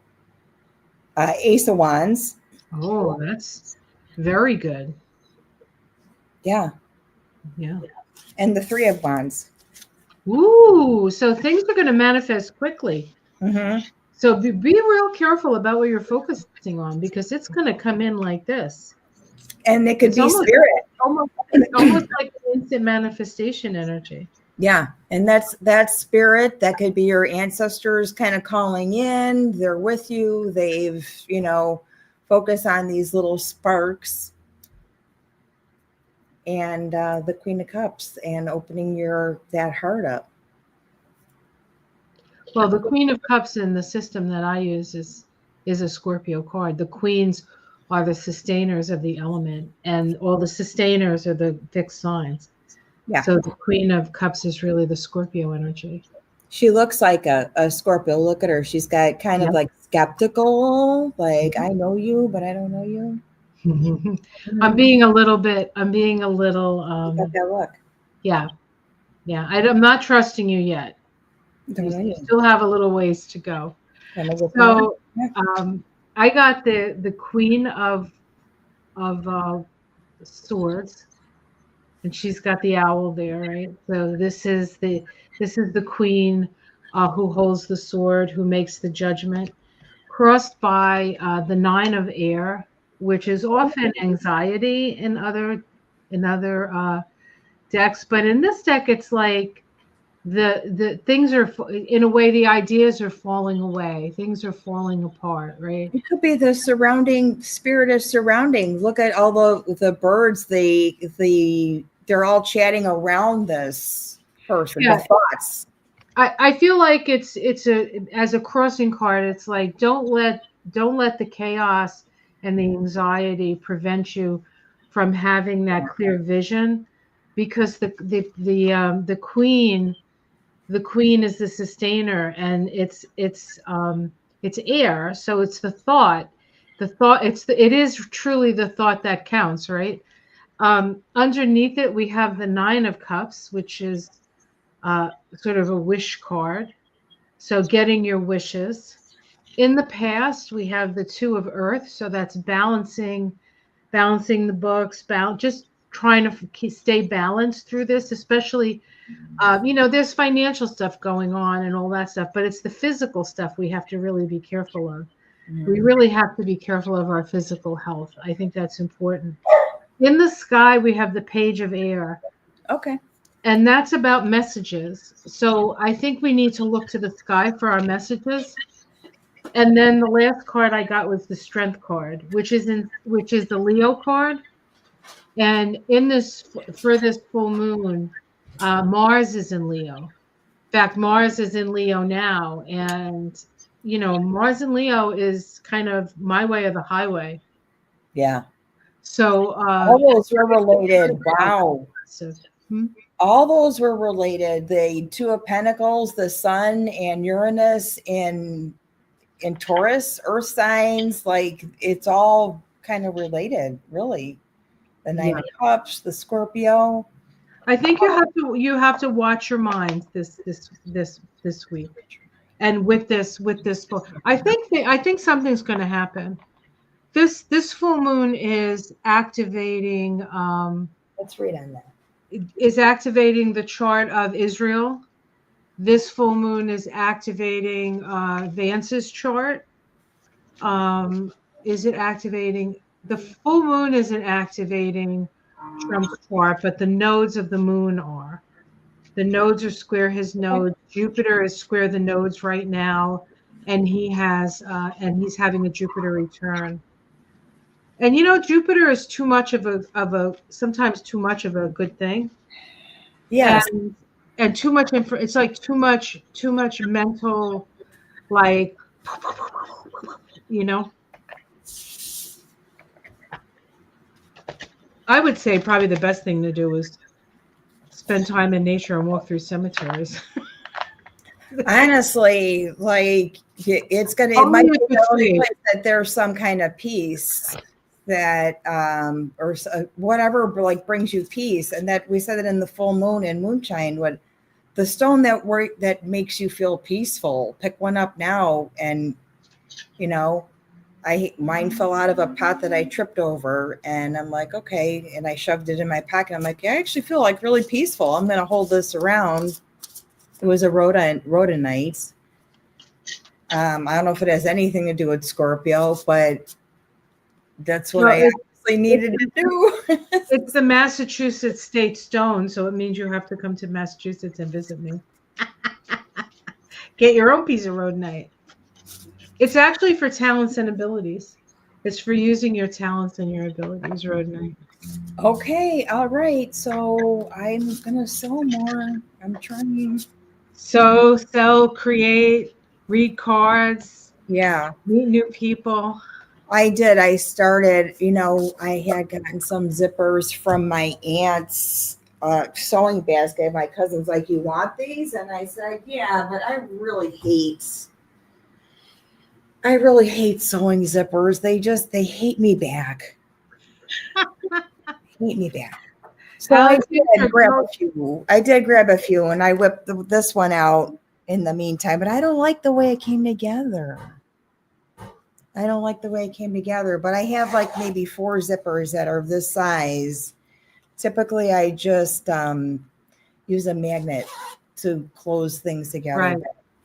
Ace of Wands. Oh, that's very good. Yeah. And the 3 of Wands. Ooh, so things are going to manifest quickly. Mm-hmm. So be real careful about what you're focusing on because it's going to come in like this. And it could be spirit. It's almost like an instant manifestation energy. Yeah. And that's spirit. That could be your ancestors kind of calling in. They're with you. They've, focus on these little sparks. And the Queen of Cups and opening that heart up. Well, the Queen of Cups in the system that I use is a Scorpio card. The queens are the sustainers of the element, and all the sustainers are the fixed signs. Yeah. So the Queen of Cups is really the Scorpio energy. She looks like a Scorpio. Look at her. She's got kind of like skeptical, like I know you, but I don't know you. I'm being a little. got that look. Yeah. I'm not trusting you yet. You still have a little ways to go. So I got the Queen of Swords, and she's got the owl there, right? So this is the queen who holds the sword, who makes the judgment, crossed by the Nine of Air, which is often anxiety in other decks, but in this deck it's like the things are, in a way, the ideas are falling away, things are falling apart, right? It could be the surrounding spirit of surrounding. Look at all the birds. They're all chatting around this person. Yeah. The thoughts. I feel like it's as a crossing card, it's like don't let the chaos and the anxiety prevent you from having that clear vision, because the queen is the sustainer, and it's air, so it's the thought it is truly the thought that counts, right? Underneath it we have the Nine of Cups, which is sort of a wish card, so getting your wishes. In the past we have the Two of Earth, so that's balancing the books, just trying to stay balanced through this, especially there's financial stuff going on and all that stuff, but it's the physical stuff we have to really be careful of. We really have to be careful of our physical health. I think that's important. In the sky, we have the Page of Air. Okay. And that's about messages. So I think we need to look to the sky for our messages. And then the last card I got was the Strength card, which is the Leo card. And for this full moon, Mars is in Leo. In fact, Mars is in Leo now, and Mars in Leo is kind of my way of the highway. Yeah. So all those were related. Wow. So, all those were related. The Two of Pentacles, the Sun and Uranus in Taurus, Earth signs, like it's all kind of related, really. The Nine of Cups, the Scorpio. I think you have to watch your mind this week, and with this I think something's going to happen. This full moon is activating. Let's read on that. Is activating the chart of Israel. This full moon is activating Vance's chart. Is it activating? The full moon isn't activating Trump's chart, but the nodes of the moon are. The nodes are square his nodes. Jupiter is square the nodes right now, and he's having a Jupiter return. And Jupiter is sometimes too much of a good thing. Yes. And too much it's like too much mental, like I would say probably the best thing to do is spend time in nature and walk through cemeteries. Honestly, like it might be the only place that there's some kind of peace that or whatever like brings you peace. And that we said that in the full moon and moonshine, what the stone that makes you feel peaceful, pick one up now. And mine fell out of a pot that I tripped over, and I'm like, okay. And I shoved it in my pocket. I'm like, I actually feel like really peaceful. I'm going to hold this around. It was a rhodonite. I don't know if it has anything to do with Scorpio, but that's what I actually needed to do. It's the Massachusetts state stone, so it means you have to come to Massachusetts and visit me. Get your own piece of rhodonite. It's actually for talents and abilities. It's for using your talents and your abilities, rhodonite. Okay, all right. So I'm gonna sell more. I'm trying. So sell, create, read cards. Yeah. Meet new people. I did. I started, I had gotten some zippers from my aunt's sewing basket. My cousin's like, you want these? And I said, yeah, but I really hate sewing zippers. They hate me back. Hate me back. So I did grab a few and I whipped this one out in the meantime, but I don't like the way it came together. I don't like the way it came together, but I have like maybe 4 zippers that are this size. Typically, I just use a magnet to close things together.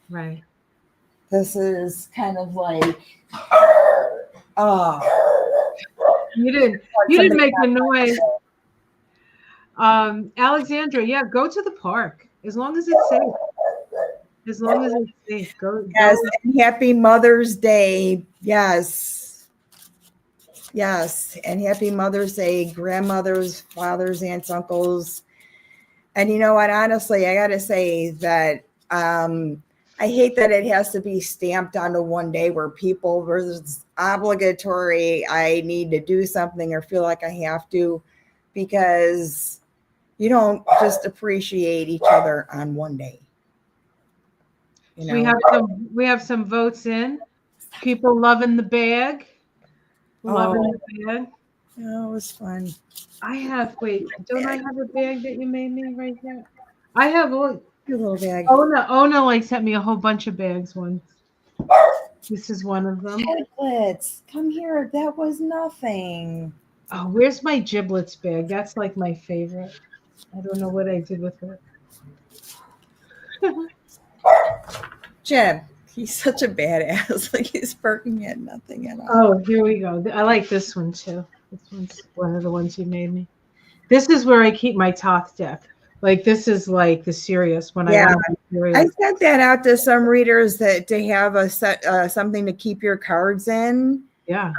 Right. This is kind of like, oh, you didn't make a noise. Alexandra, yeah, go to the park as long as it's safe. As long as it's safe, go. Yes, and happy Mother's Day. Yes. Yes, and happy Mother's Day, grandmothers, fathers, aunts, uncles. And you know what? Honestly, I got to say that I hate that it has to be stamped onto one day where people versus obligatory. I need to do something or feel like I have to, because you don't just appreciate each other on one day. You know? We have some votes in. People loving the bag. Loving the bag. Oh, it was fun. Don't I have a bag that you made me right here? I have your little bag. Ona like sent me a whole bunch of bags once. This is one of them. Giblets, come here. That was nothing. Oh, where's my giblets bag? That's like my favorite. I don't know what I did with it. Jim, he's such a badass. Like he's barking at nothing at all. Oh, here we go. I like this one too. This one's one of the ones you made me. This is where I keep my Toth deck. Like this is like the serious when I sent that out to some readers that to have a set something to keep your cards in. Yeah.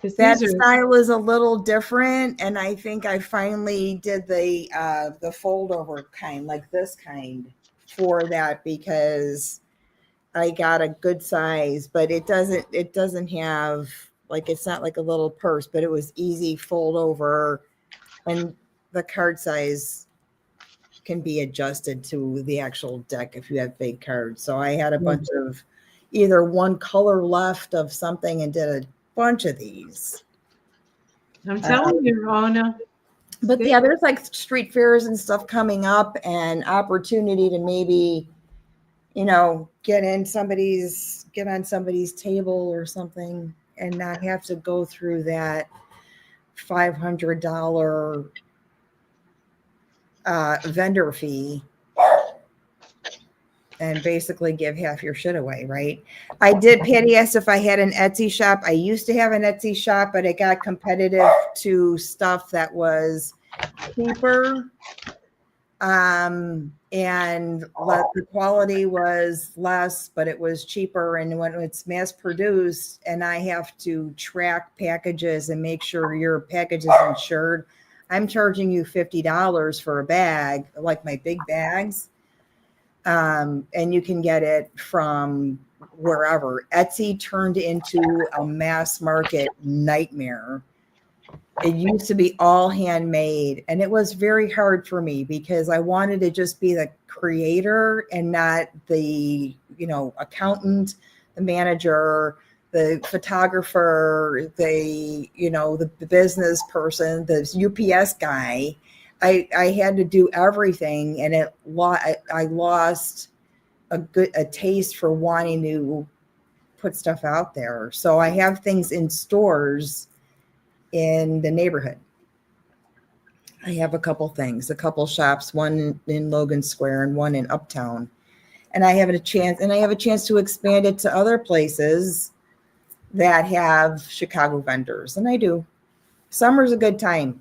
That style is a little different, and I think I finally did the fold over kind, like this kind, for that, because I got a good size, but it doesn't have, like, it's not like a little purse, but it was easy fold over, and the card size can be adjusted to the actual deck if you have big cards. So I had a bunch of either one color left of something and did a bunch of these. I'm telling you, Ona. But yeah, there's like street fairs and stuff coming up, and opportunity to maybe, you know, get on somebody's table or something and not have to go through that $500 vendor fee and basically give half your shit away, right? Patty asked if I had an Etsy shop. I used to have an Etsy shop, but it got competitive to stuff that was cheaper. And the quality was less, but it was cheaper. And when it's mass produced and I have to track packages and make sure your package is insured, I'm charging you $50 for a bag, like my big bags. And you can get it from wherever. Etsy turned into a mass market nightmare. It used to be all handmade, and it was very hard for me because I wanted to just be the creator and not the, you know, accountant, the manager, the photographer, the business person, the UPS guy. I had to do everything, and I lost a taste for wanting to put stuff out there. So I have things in stores in the neighborhood. I have a couple shops, one in Logan Square and one in Uptown. And I have a chance to expand it to other places that have Chicago vendors. And I do. Summer's a good time.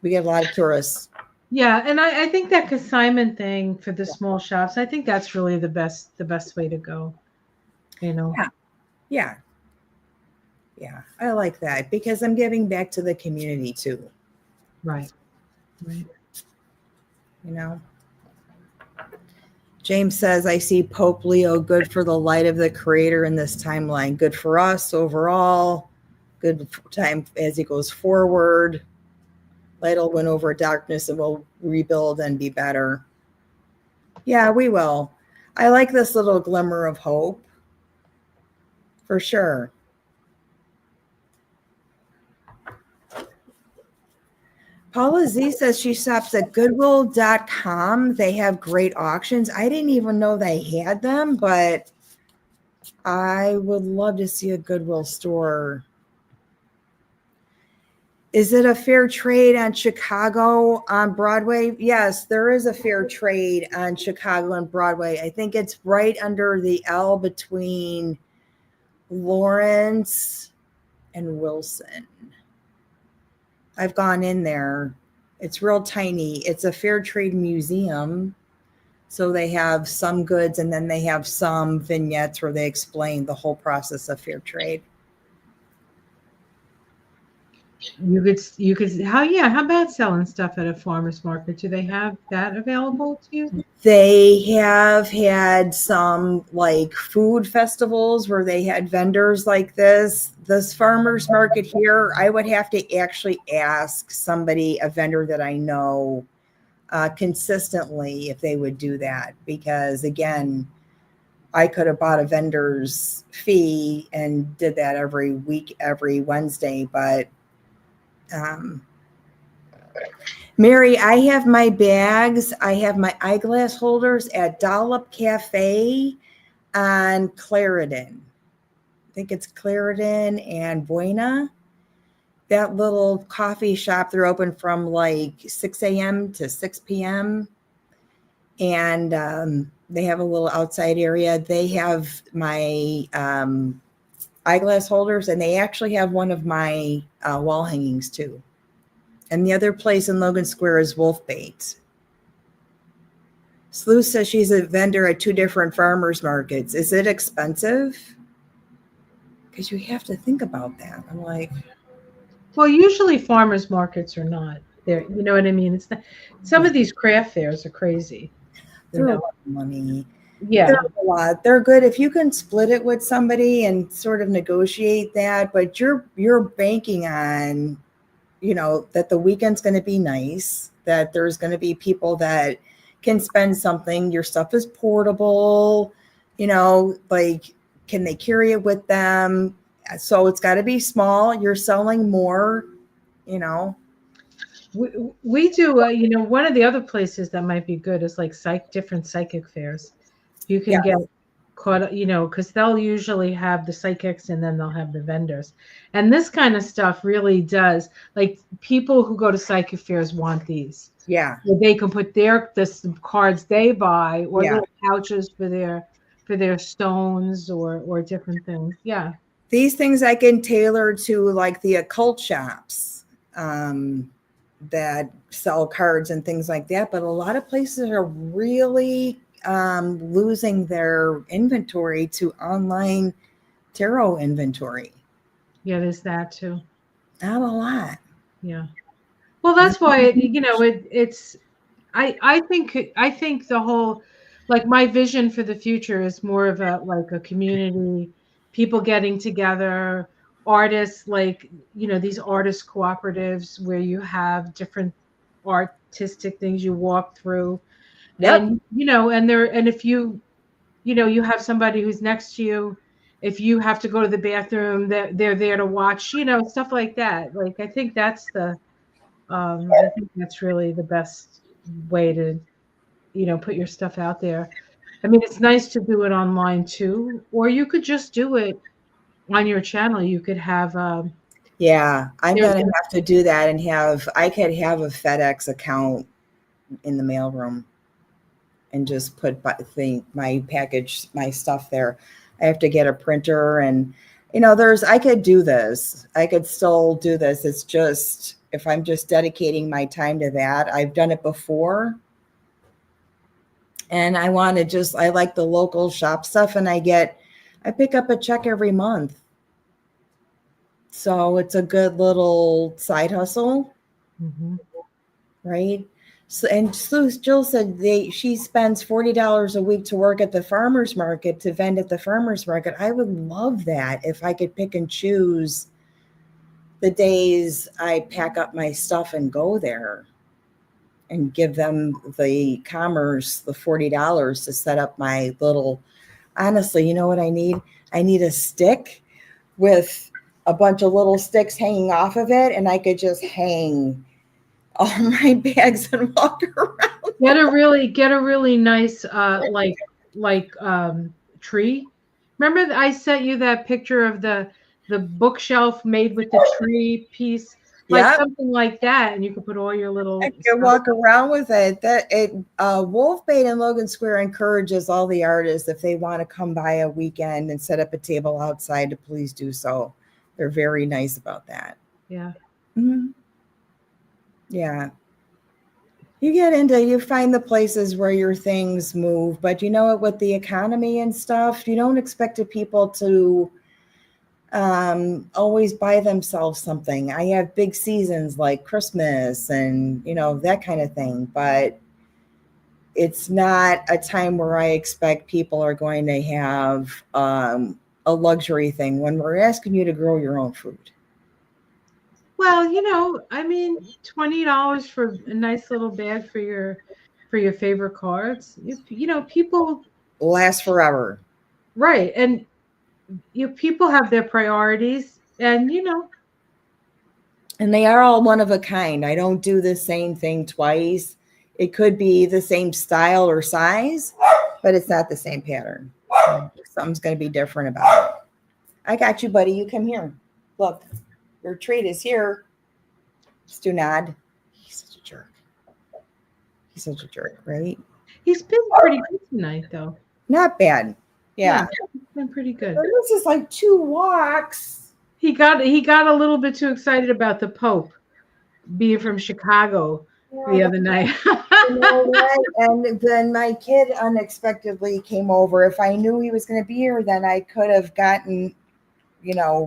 We get a lot of tourists. Yeah, and I think that consignment thing for the small shops, I think that's really the best way to go. You know. Yeah. I like that because I'm giving back to the community too. Right. You know. James says, I see Pope Leo, good for the light of the creator in this timeline. Good for us overall. Good time as he goes forward. Light will win over darkness and we'll rebuild and be better. Yeah, we will. I like this little glimmer of hope. For sure. Paula Z says she shops at Goodwill.com. They have great auctions. I didn't even know they had them, but I would love to see a Goodwill store. Is it a fair trade on Chicago on Broadway? Yes, there is a fair trade on Chicago and Broadway. I think it's right under the L between Lawrence and Wilson. I've gone in there. It's real tiny. It's a fair trade museum. So they have some goods and then they have some vignettes where they explain the whole process of fair trade. You could how about selling stuff at a farmer's market? Do they have that available to you? They have had some like food festivals where they had vendors like this farmer's market here. I would have to actually ask somebody, a vendor that I know consistently, if they would do that, because again, I could have bought a vendor's fee and did that every week, every Wednesday, but Mary, I have my bags. I have my eyeglass holders at Dollop Cafe on Clarendon. I think it's Clarendon and Buena. That little coffee shop, they're open from like 6 a.m. to 6 p.m. And they have a little outside area. They have my eyeglass holders, and they actually have one of my wall hangings too. And the other place in Logan Square is Wolf Bait. Sleuth says she's a vendor at 2 different farmers markets. Is it expensive? Because you have to think about that. I'm like, well, usually farmers markets are not there. You know what I mean? It's not, some of these craft fairs are crazy. They're a lot of money. Yeah. They're a lot. They're good if you can split it with somebody and sort of negotiate that, but you're banking on, that the weekend's going to be nice, that there's going to be people that can spend something. Your stuff is portable, like, can they carry it with them? So it's got to be small. You're selling more, We do, one of the other places that might be good is like different psychic fairs. You can get caught, because they'll usually have the psychics and then they'll have the vendors. And this kind of stuff really does, like, people who go to psychic fairs want these. Yeah. So they can put the cards they buy or little pouches for their stones or different things. Yeah. These things I can tailor to like the occult shops that sell cards and things like that. But a lot of places are really losing their inventory to online tarot inventory. Yeah, there's that too. Not a lot. Yeah. Well, that's why it's. I think the whole, like, my vision for the future is more of a community, people getting together, artists, like, these artist cooperatives where you have different artistic things you walk through. Yep. And and if you have somebody who's next to you, if you have to go to the bathroom, they're there to watch, stuff like that. Like, I think that's really the best way to, put your stuff out there. I mean, it's nice to do it online too, or you could just do it on your channel. You could have yeah, I'm gonna have to do that and I could have a FedEx account in the mailroom and just put my package, my stuff there. I have to get a printer and I could do this. I could still do this. It's just, if I'm just dedicating my time to that, I've done it before. And I like the local shop stuff, and I pick up a check every month. So it's a good little side hustle. Mm-hmm. Right? So, and Jill said she spends $40 a week to work at the farmer's market, to vend at the farmer's market. I would love that if I could pick and choose the days I pack up my stuff and go there and give them the commerce, the $40 to set up my little, honestly, you know what I need? I need a stick with a bunch of little sticks hanging off of it, and I could just hang all my bags and walk around. Get a really nice tree. Remember I sent you that picture of the bookshelf made with the tree piece, like something like that, and you could put all your little. I can walk around with it. Wolfbait in Logan Square encourages all the artists, if they want to come by a weekend and set up a table outside, to please do so. They're very nice about that. Yeah. Mm-hmm. Yeah. You find the places where your things move, but you know what, with the economy and stuff, you don't expect the people to always buy themselves something. I have big seasons like Christmas and, that kind of thing, but it's not a time where I expect people are going to have a luxury thing when we're asking you to grow your own food. Well, I mean, $20 for a nice little bag for your favorite cards. People last forever. Right. And people have their priorities, and and they are all one of a kind. I don't do the same thing twice. It could be the same style or size, but it's not the same pattern. Something's going to be different about it. I got you, buddy. You come here. Look, your treat is here. Stunad. He's such a jerk. He's such a jerk, right? He's been pretty good tonight, though. Not bad. Yeah. He's been pretty good. This is like 2 walks. He got a little bit too excited about the Pope being from Chicago the other night. And then my kid unexpectedly came over. If I knew he was going to be here, then I could have gotten,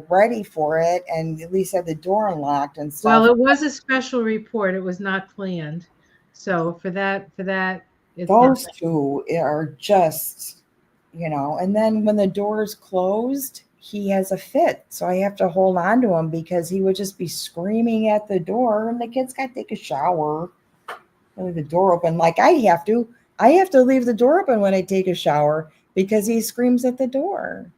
ready for it and at least had the door unlocked and stuff. Well, it was a special report. It was not planned. So for that, those two are just, and then when the door's closed, he has a fit. So I have to hold on to him because he would just be screaming at the door, and the kids got to take a shower. Leave the door open. Like I have to leave the door open when I take a shower because he screams at the door.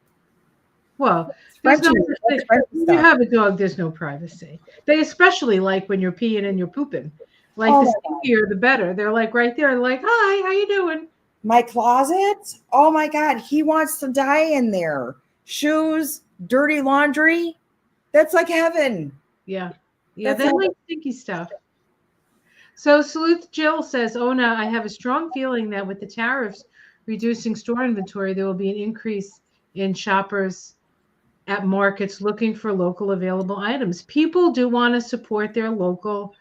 Well, when you have a dog, there's no privacy. They especially like when you're peeing and you're pooping. Like the stinkier, the better. They're like right there, like, hi, how you doing? My closet? Oh my God, he wants to die in there. Shoes, dirty laundry. That's like heaven. Yeah. Yeah, they like stinky stuff. So Sleuth Jill says, Ona, I have a strong feeling that with the tariffs reducing store inventory, there will be an increase in shoppers at markets looking for local available items. People do want to support their local.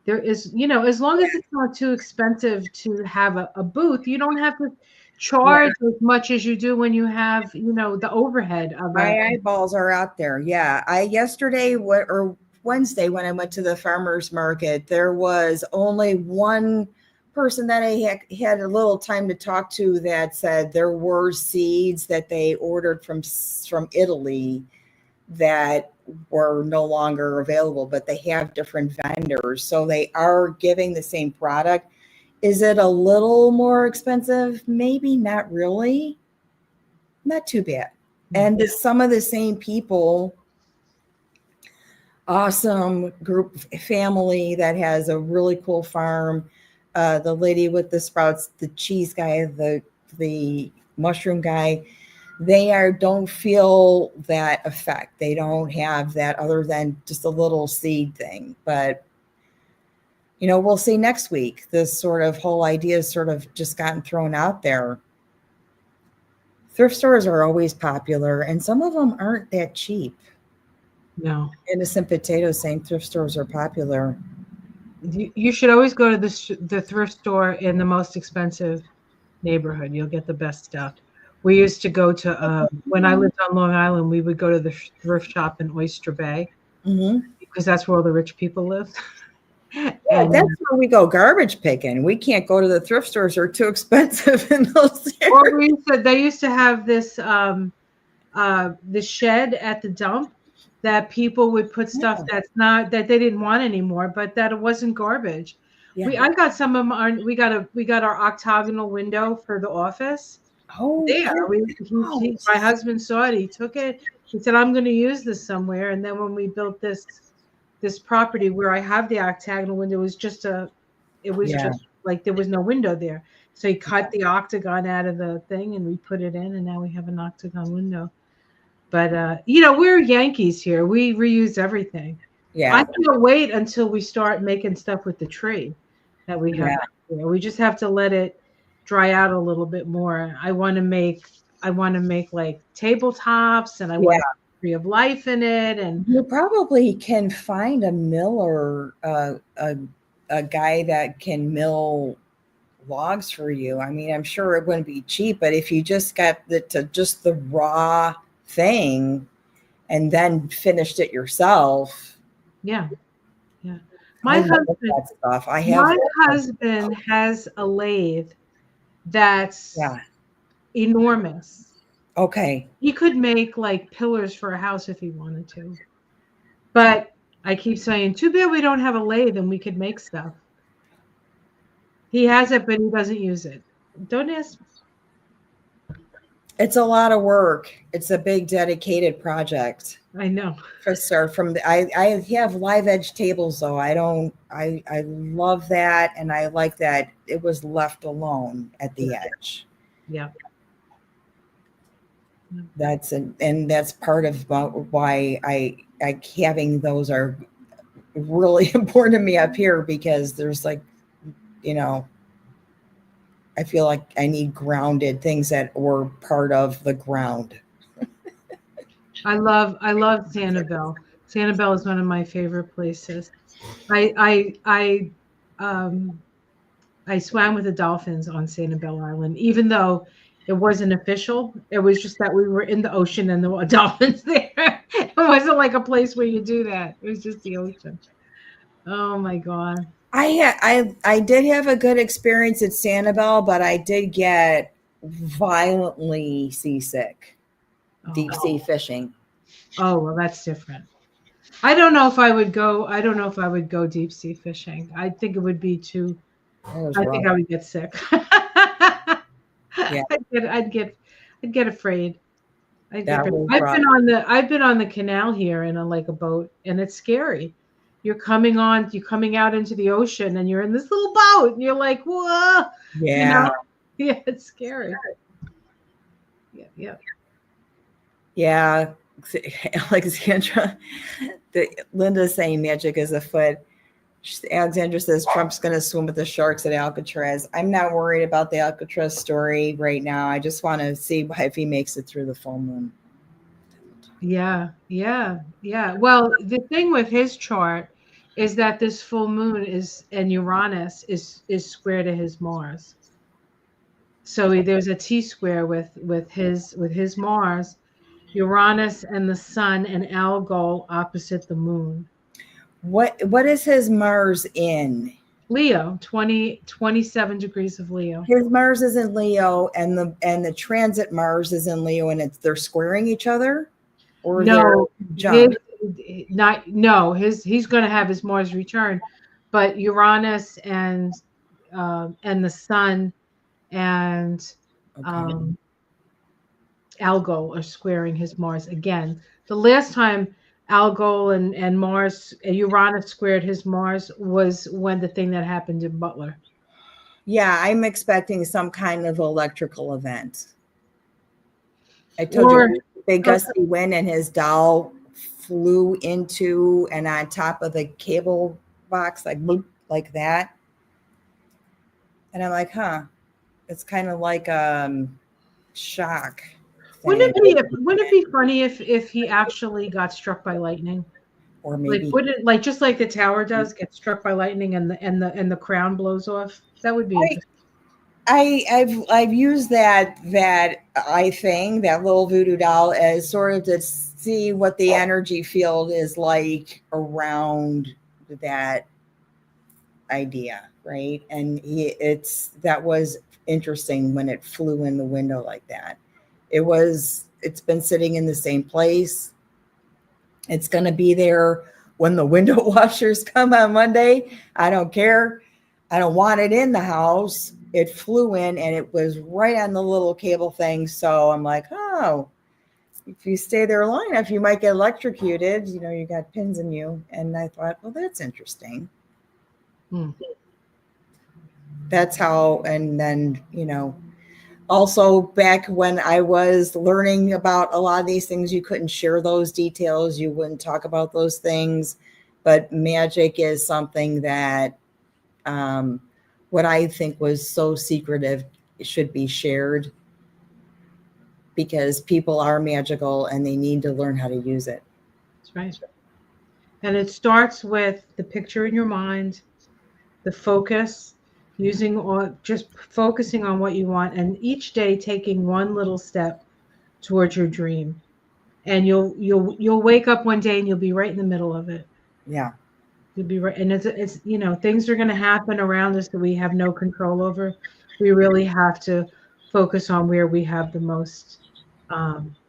There is, as long as it's not too expensive to have a booth, you don't have to charge as much as you do when you have, the overhead of my eyeballs are out there. Yeah. Wednesday when I went to the farmer's market, there was only one person that I had a little time to talk to that said there were seeds that they ordered from Italy that were no longer available, but they have different vendors. So they are giving the same product. Is it a little more expensive? Maybe not really. Not too bad. And some of the same people, awesome group family that has a really cool farm. The lady with the sprouts, the cheese guy, the mushroom guy, they don't feel that effect. They don't have that other than just a little seed thing. But, we'll see next week. This sort of whole idea has sort of just gotten thrown out there. Thrift stores are always popular, and some of them aren't that cheap. No. Innocent Potatoes saying thrift stores are popular. You should always go to the thrift store in the most expensive neighborhood. You'll get the best stuff. We used to go to, when I lived on Long Island, we would go to the thrift shop in Oyster Bay because that's where all the rich people live. Yeah, and that's where we go garbage picking. We can't go to the thrift stores; they're too expensive in those areas. Or they used to have this the shed at the dump that people would put stuff that they didn't want anymore, but that it wasn't garbage. Yeah. I got some of them. We got our octagonal window for the office. Oh, there. My husband saw it. He took it. He said, "I'm going to use this somewhere." And then when we built this property where I have the octagonal window, it was just like there was no window there. So he cut the octagon out of the thing and we put it in, and now we have an octagon window. But we're Yankees here. We reuse everything. Yeah. I can't wait until we start making stuff with the tree that we have. Yeah. We just have to let it dry out a little bit more. I want to make like tabletops, and I want tree of life in it. And you probably can find a miller, a guy that can mill logs for you. I mean, I'm sure it wouldn't be cheap, but if you just got just the raw thing and then finished it yourself. Yeah. My husband has a lathe that's enormous. Okay. He could make like pillars for a house if he wanted to. But I keep saying, too bad we don't have a lathe and we could make stuff. He has it, but he doesn't use it. Don't ask me. It's a lot of work. It's a big dedicated project. I know. I have live edge tables though. I love that, and I like that it was left alone at the edge. Yeah. That's part of why I having those are really important to me up here, because there's like, I feel like I need grounded things that were part of the ground. I love Sanibel. Sanibel is one of my favorite places. I swam with the dolphins on Sanibel Island, even though it wasn't official. It was just that we were in the ocean and there were dolphins there. It wasn't like a place where you do that. It was just the ocean. Oh my God. I did have a good experience at Sanibel, but I did get violently seasick. Deep sea fishing. Oh, well, that's different. I don't know if I would go deep sea fishing. I think it would be too. I think I would get sick. Yeah. I'd get afraid. I've been on the canal here in a boat, and it's scary. You're coming out into the ocean, and you're in this little boat, and you're like, whoa. Yeah. Yeah, it's scary. Yeah. Yeah. Alexandra, Linda's saying magic is afoot. Alexandra says Trump's going to swim with the sharks at Alcatraz. I'm not worried about the Alcatraz story right now. I just want to see if he makes it through the full moon. Yeah. Well, the thing with his chart is that this full moon and Uranus is square to his Mars. So there's a T-square with his Mars, Uranus and the Sun and Algol opposite the moon. What is his Mars in? Leo, 27 degrees of Leo. His Mars is in Leo, and the transit Mars is in Leo, and they're squaring each other, or no, he's going to have his Mars return, but Uranus and the Sun and Algol are squaring his Mars again. The last time Algol and Mars, Uranus squared his Mars was when the thing that happened in Butler. Yeah, I'm expecting some kind of electrical event. I told you, big gusty wind, and his doll flew into and on top of the cable box, like that. And I'm like, it's kind of like shock. Wouldn't it be funny if he actually got struck by lightning? Or maybe just like the tower does, get struck by lightning and the crown blows off? That would be interesting. I've used that that little voodoo doll as sort of to see what the energy field is like around that idea, right? And that was interesting when it flew in the window like that. It's been sitting in the same place. It's going to be there when the window washers come on Monday. I don't care. I don't want it in the house. It flew in and it was right on the little cable thing. So I'm like, if you stay there long enough, you might get electrocuted. You got pins in you. And I thought, well, that's interesting. That's how, and then, also back when I was learning about a lot of these things, you couldn't share those details. You wouldn't talk about those things. But magic is something that, what I think was so secretive should be shared, because people are magical and they need to learn how to use it. That's right. And it starts with the picture in your mind, the focus, using or just focusing on what you want, and each day taking one little step towards your dream. And you'll wake up one day and you'll be right in the middle of it. Yeah. You'll be right, and it's things are going to happen around us that we have no control over. We really have to focus on where we have the most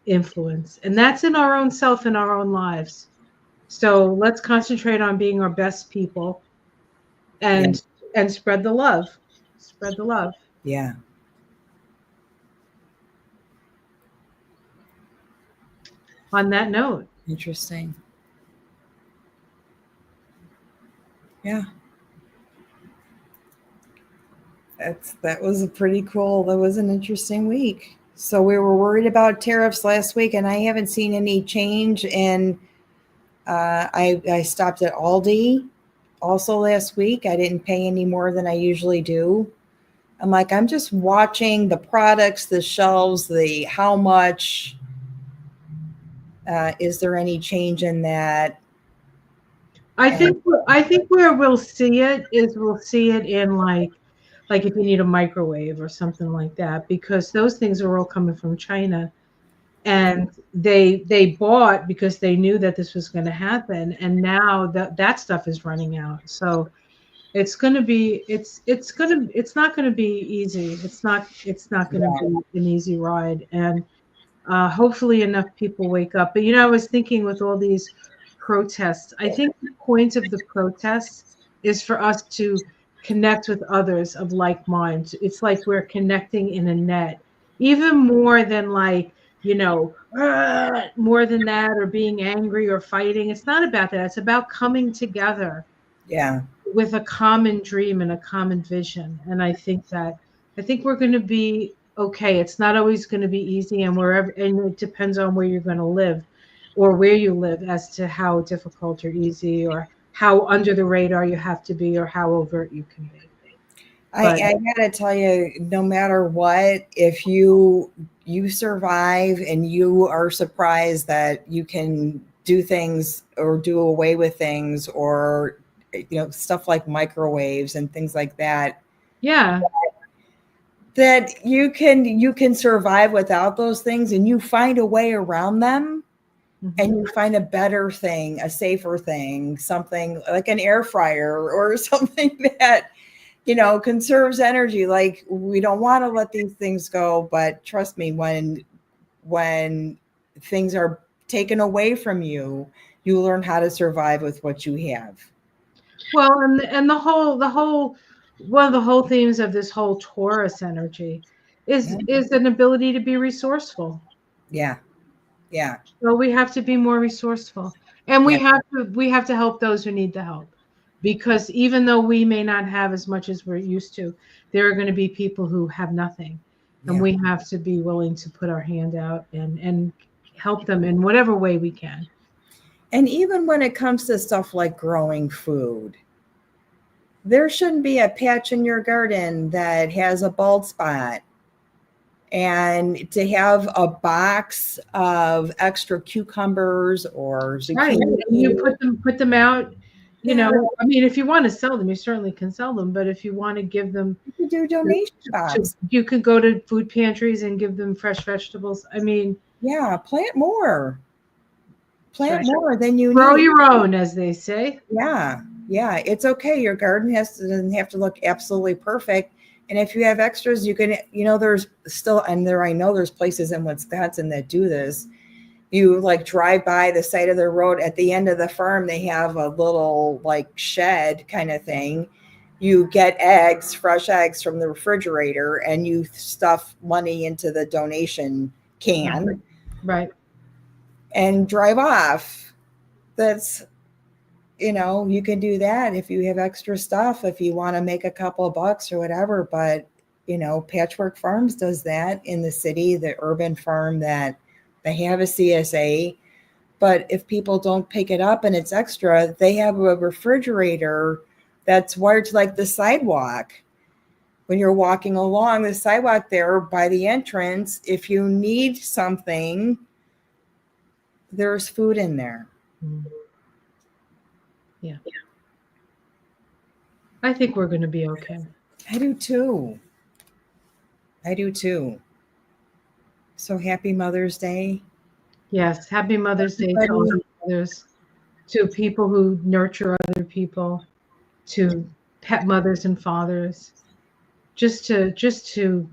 influence, and that's in our own self, in our own lives. So let's concentrate on being our best people, Yeah. and spread the love. Spread the love. Yeah. On that note. Interesting. Yeah. That was a pretty cool. That was an interesting week. So we were worried about tariffs last week, and I haven't seen any change. And I stopped at Aldi also last week. I didn't pay any more than I usually do. I'm like, I'm just watching the products, the shelves, the how much. Is there any change in that? I think where we'll see it is we'll see it in like if you need a microwave or something like that, because those things are all coming from China, and they bought because they knew that this was going to happen, and now that stuff is running out. So it's going to be it's not going to be easy. It's not going to Yeah. be an easy ride, and hopefully enough people wake up. But I was thinking with all these protests, I think the point of the protests is for us to connect with others of like minds. It's like we're connecting in a net, even more than more than that, or being angry or fighting. It's not about that. It's about coming together Yeah. with a common dream and a common vision. And I think we're going to be okay. It's not always going to be easy, and it depends on where you're going to live, or where you live, as to how difficult or easy, or how under the radar you have to be, or how overt you can be. But I gotta tell you, no matter what, if you survive and you are surprised that you can do things or do away with things, or stuff like microwaves and things like that, yeah. that you can survive without those things, and you find a way around them, and you find a better thing, a safer thing, something like an air fryer or something that conserves energy. Like, we don't want to let these things go, but trust me, when things are taken away from you, you learn how to survive with what you have. Well, and the whole one of the whole themes of this whole Taurus energy is an ability to be resourceful. Yeah. Yeah. So we have to be more resourceful, and Yeah. we have to help those who need the help, because even though we may not have as much as we're used to, there are going to be people who have nothing, and Yeah. we have to be willing to put our hand out and help them in whatever way we can. And even when it comes to stuff like growing food, there shouldn't be a patch in your garden that has a bald spot. And to have a box of extra cucumbers or Right. And zucchini. you put them out. Yeah, I mean, if you want to sell them, you certainly can sell them. But if you want to give them you could do donation box. you could go to food pantries and give them fresh vegetables. I mean, Yeah, plant more. Plant right. more than you Grow need. your own, as they say. Yeah, yeah, it's okay. Your garden doesn't have to look absolutely perfect. And if you have extras, you can, there's still, and I know there's places in Wisconsin that do this. You like drive by the side of the road at the end of the farm, they have a little like shed kind of thing. You get eggs, fresh eggs from the refrigerator, and you stuff money into the donation can, Right. and drive off. That's you can do that if you have extra stuff, if you want to make a couple of bucks or whatever. But, Patchwork Farms does that in the city, the urban farm that they have a CSA. But if people don't pick it up and it's extra, they have a refrigerator that's wired to like the sidewalk. When you're walking along the sidewalk there by the entrance, if you need something, there's food in there. Yeah. I think we're going to be okay. I do too. So happy Mother's Day. Yes. Happy Mother's Day to all the mothers, to people who nurture other people, to pet mothers and fathers, just to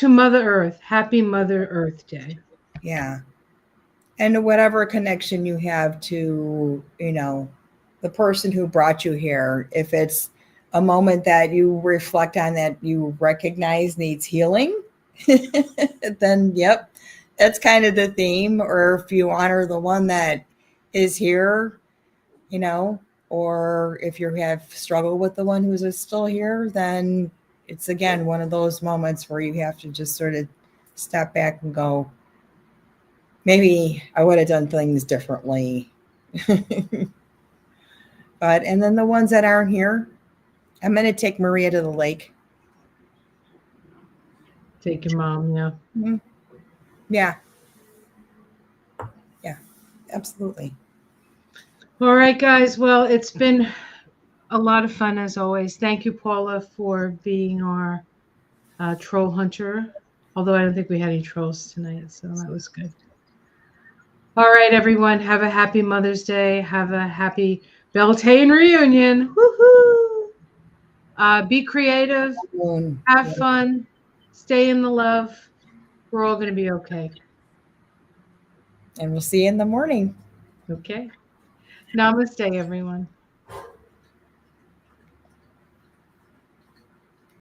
Mother Earth. Happy Mother Earth Day. Yeah. And whatever connection you have to, the person who brought you here, if it's a moment that you reflect on that you recognize needs healing, then yep, that's kind of the theme. Or if you honor the one that is here, or if you have struggled with the one who's still here, then it's again one of those moments where you have to just sort of step back and go, maybe I would have done things differently. And then the ones that aren't here, I'm going to take Maria to the lake. Take your mom, yeah. Mm-hmm. Yeah. Yeah, absolutely. All right, guys. Well, it's been a lot of fun as always. Thank you, Paula, for being our troll hunter. Although I don't think we had any trolls tonight, so that was good. All right, everyone. Have a happy Mother's Day. Have a happy Beltaine reunion. Woohoo! Be creative. Have fun. Stay in the love. We're all going to be okay. And we'll see you in the morning. Okay. Namaste, everyone.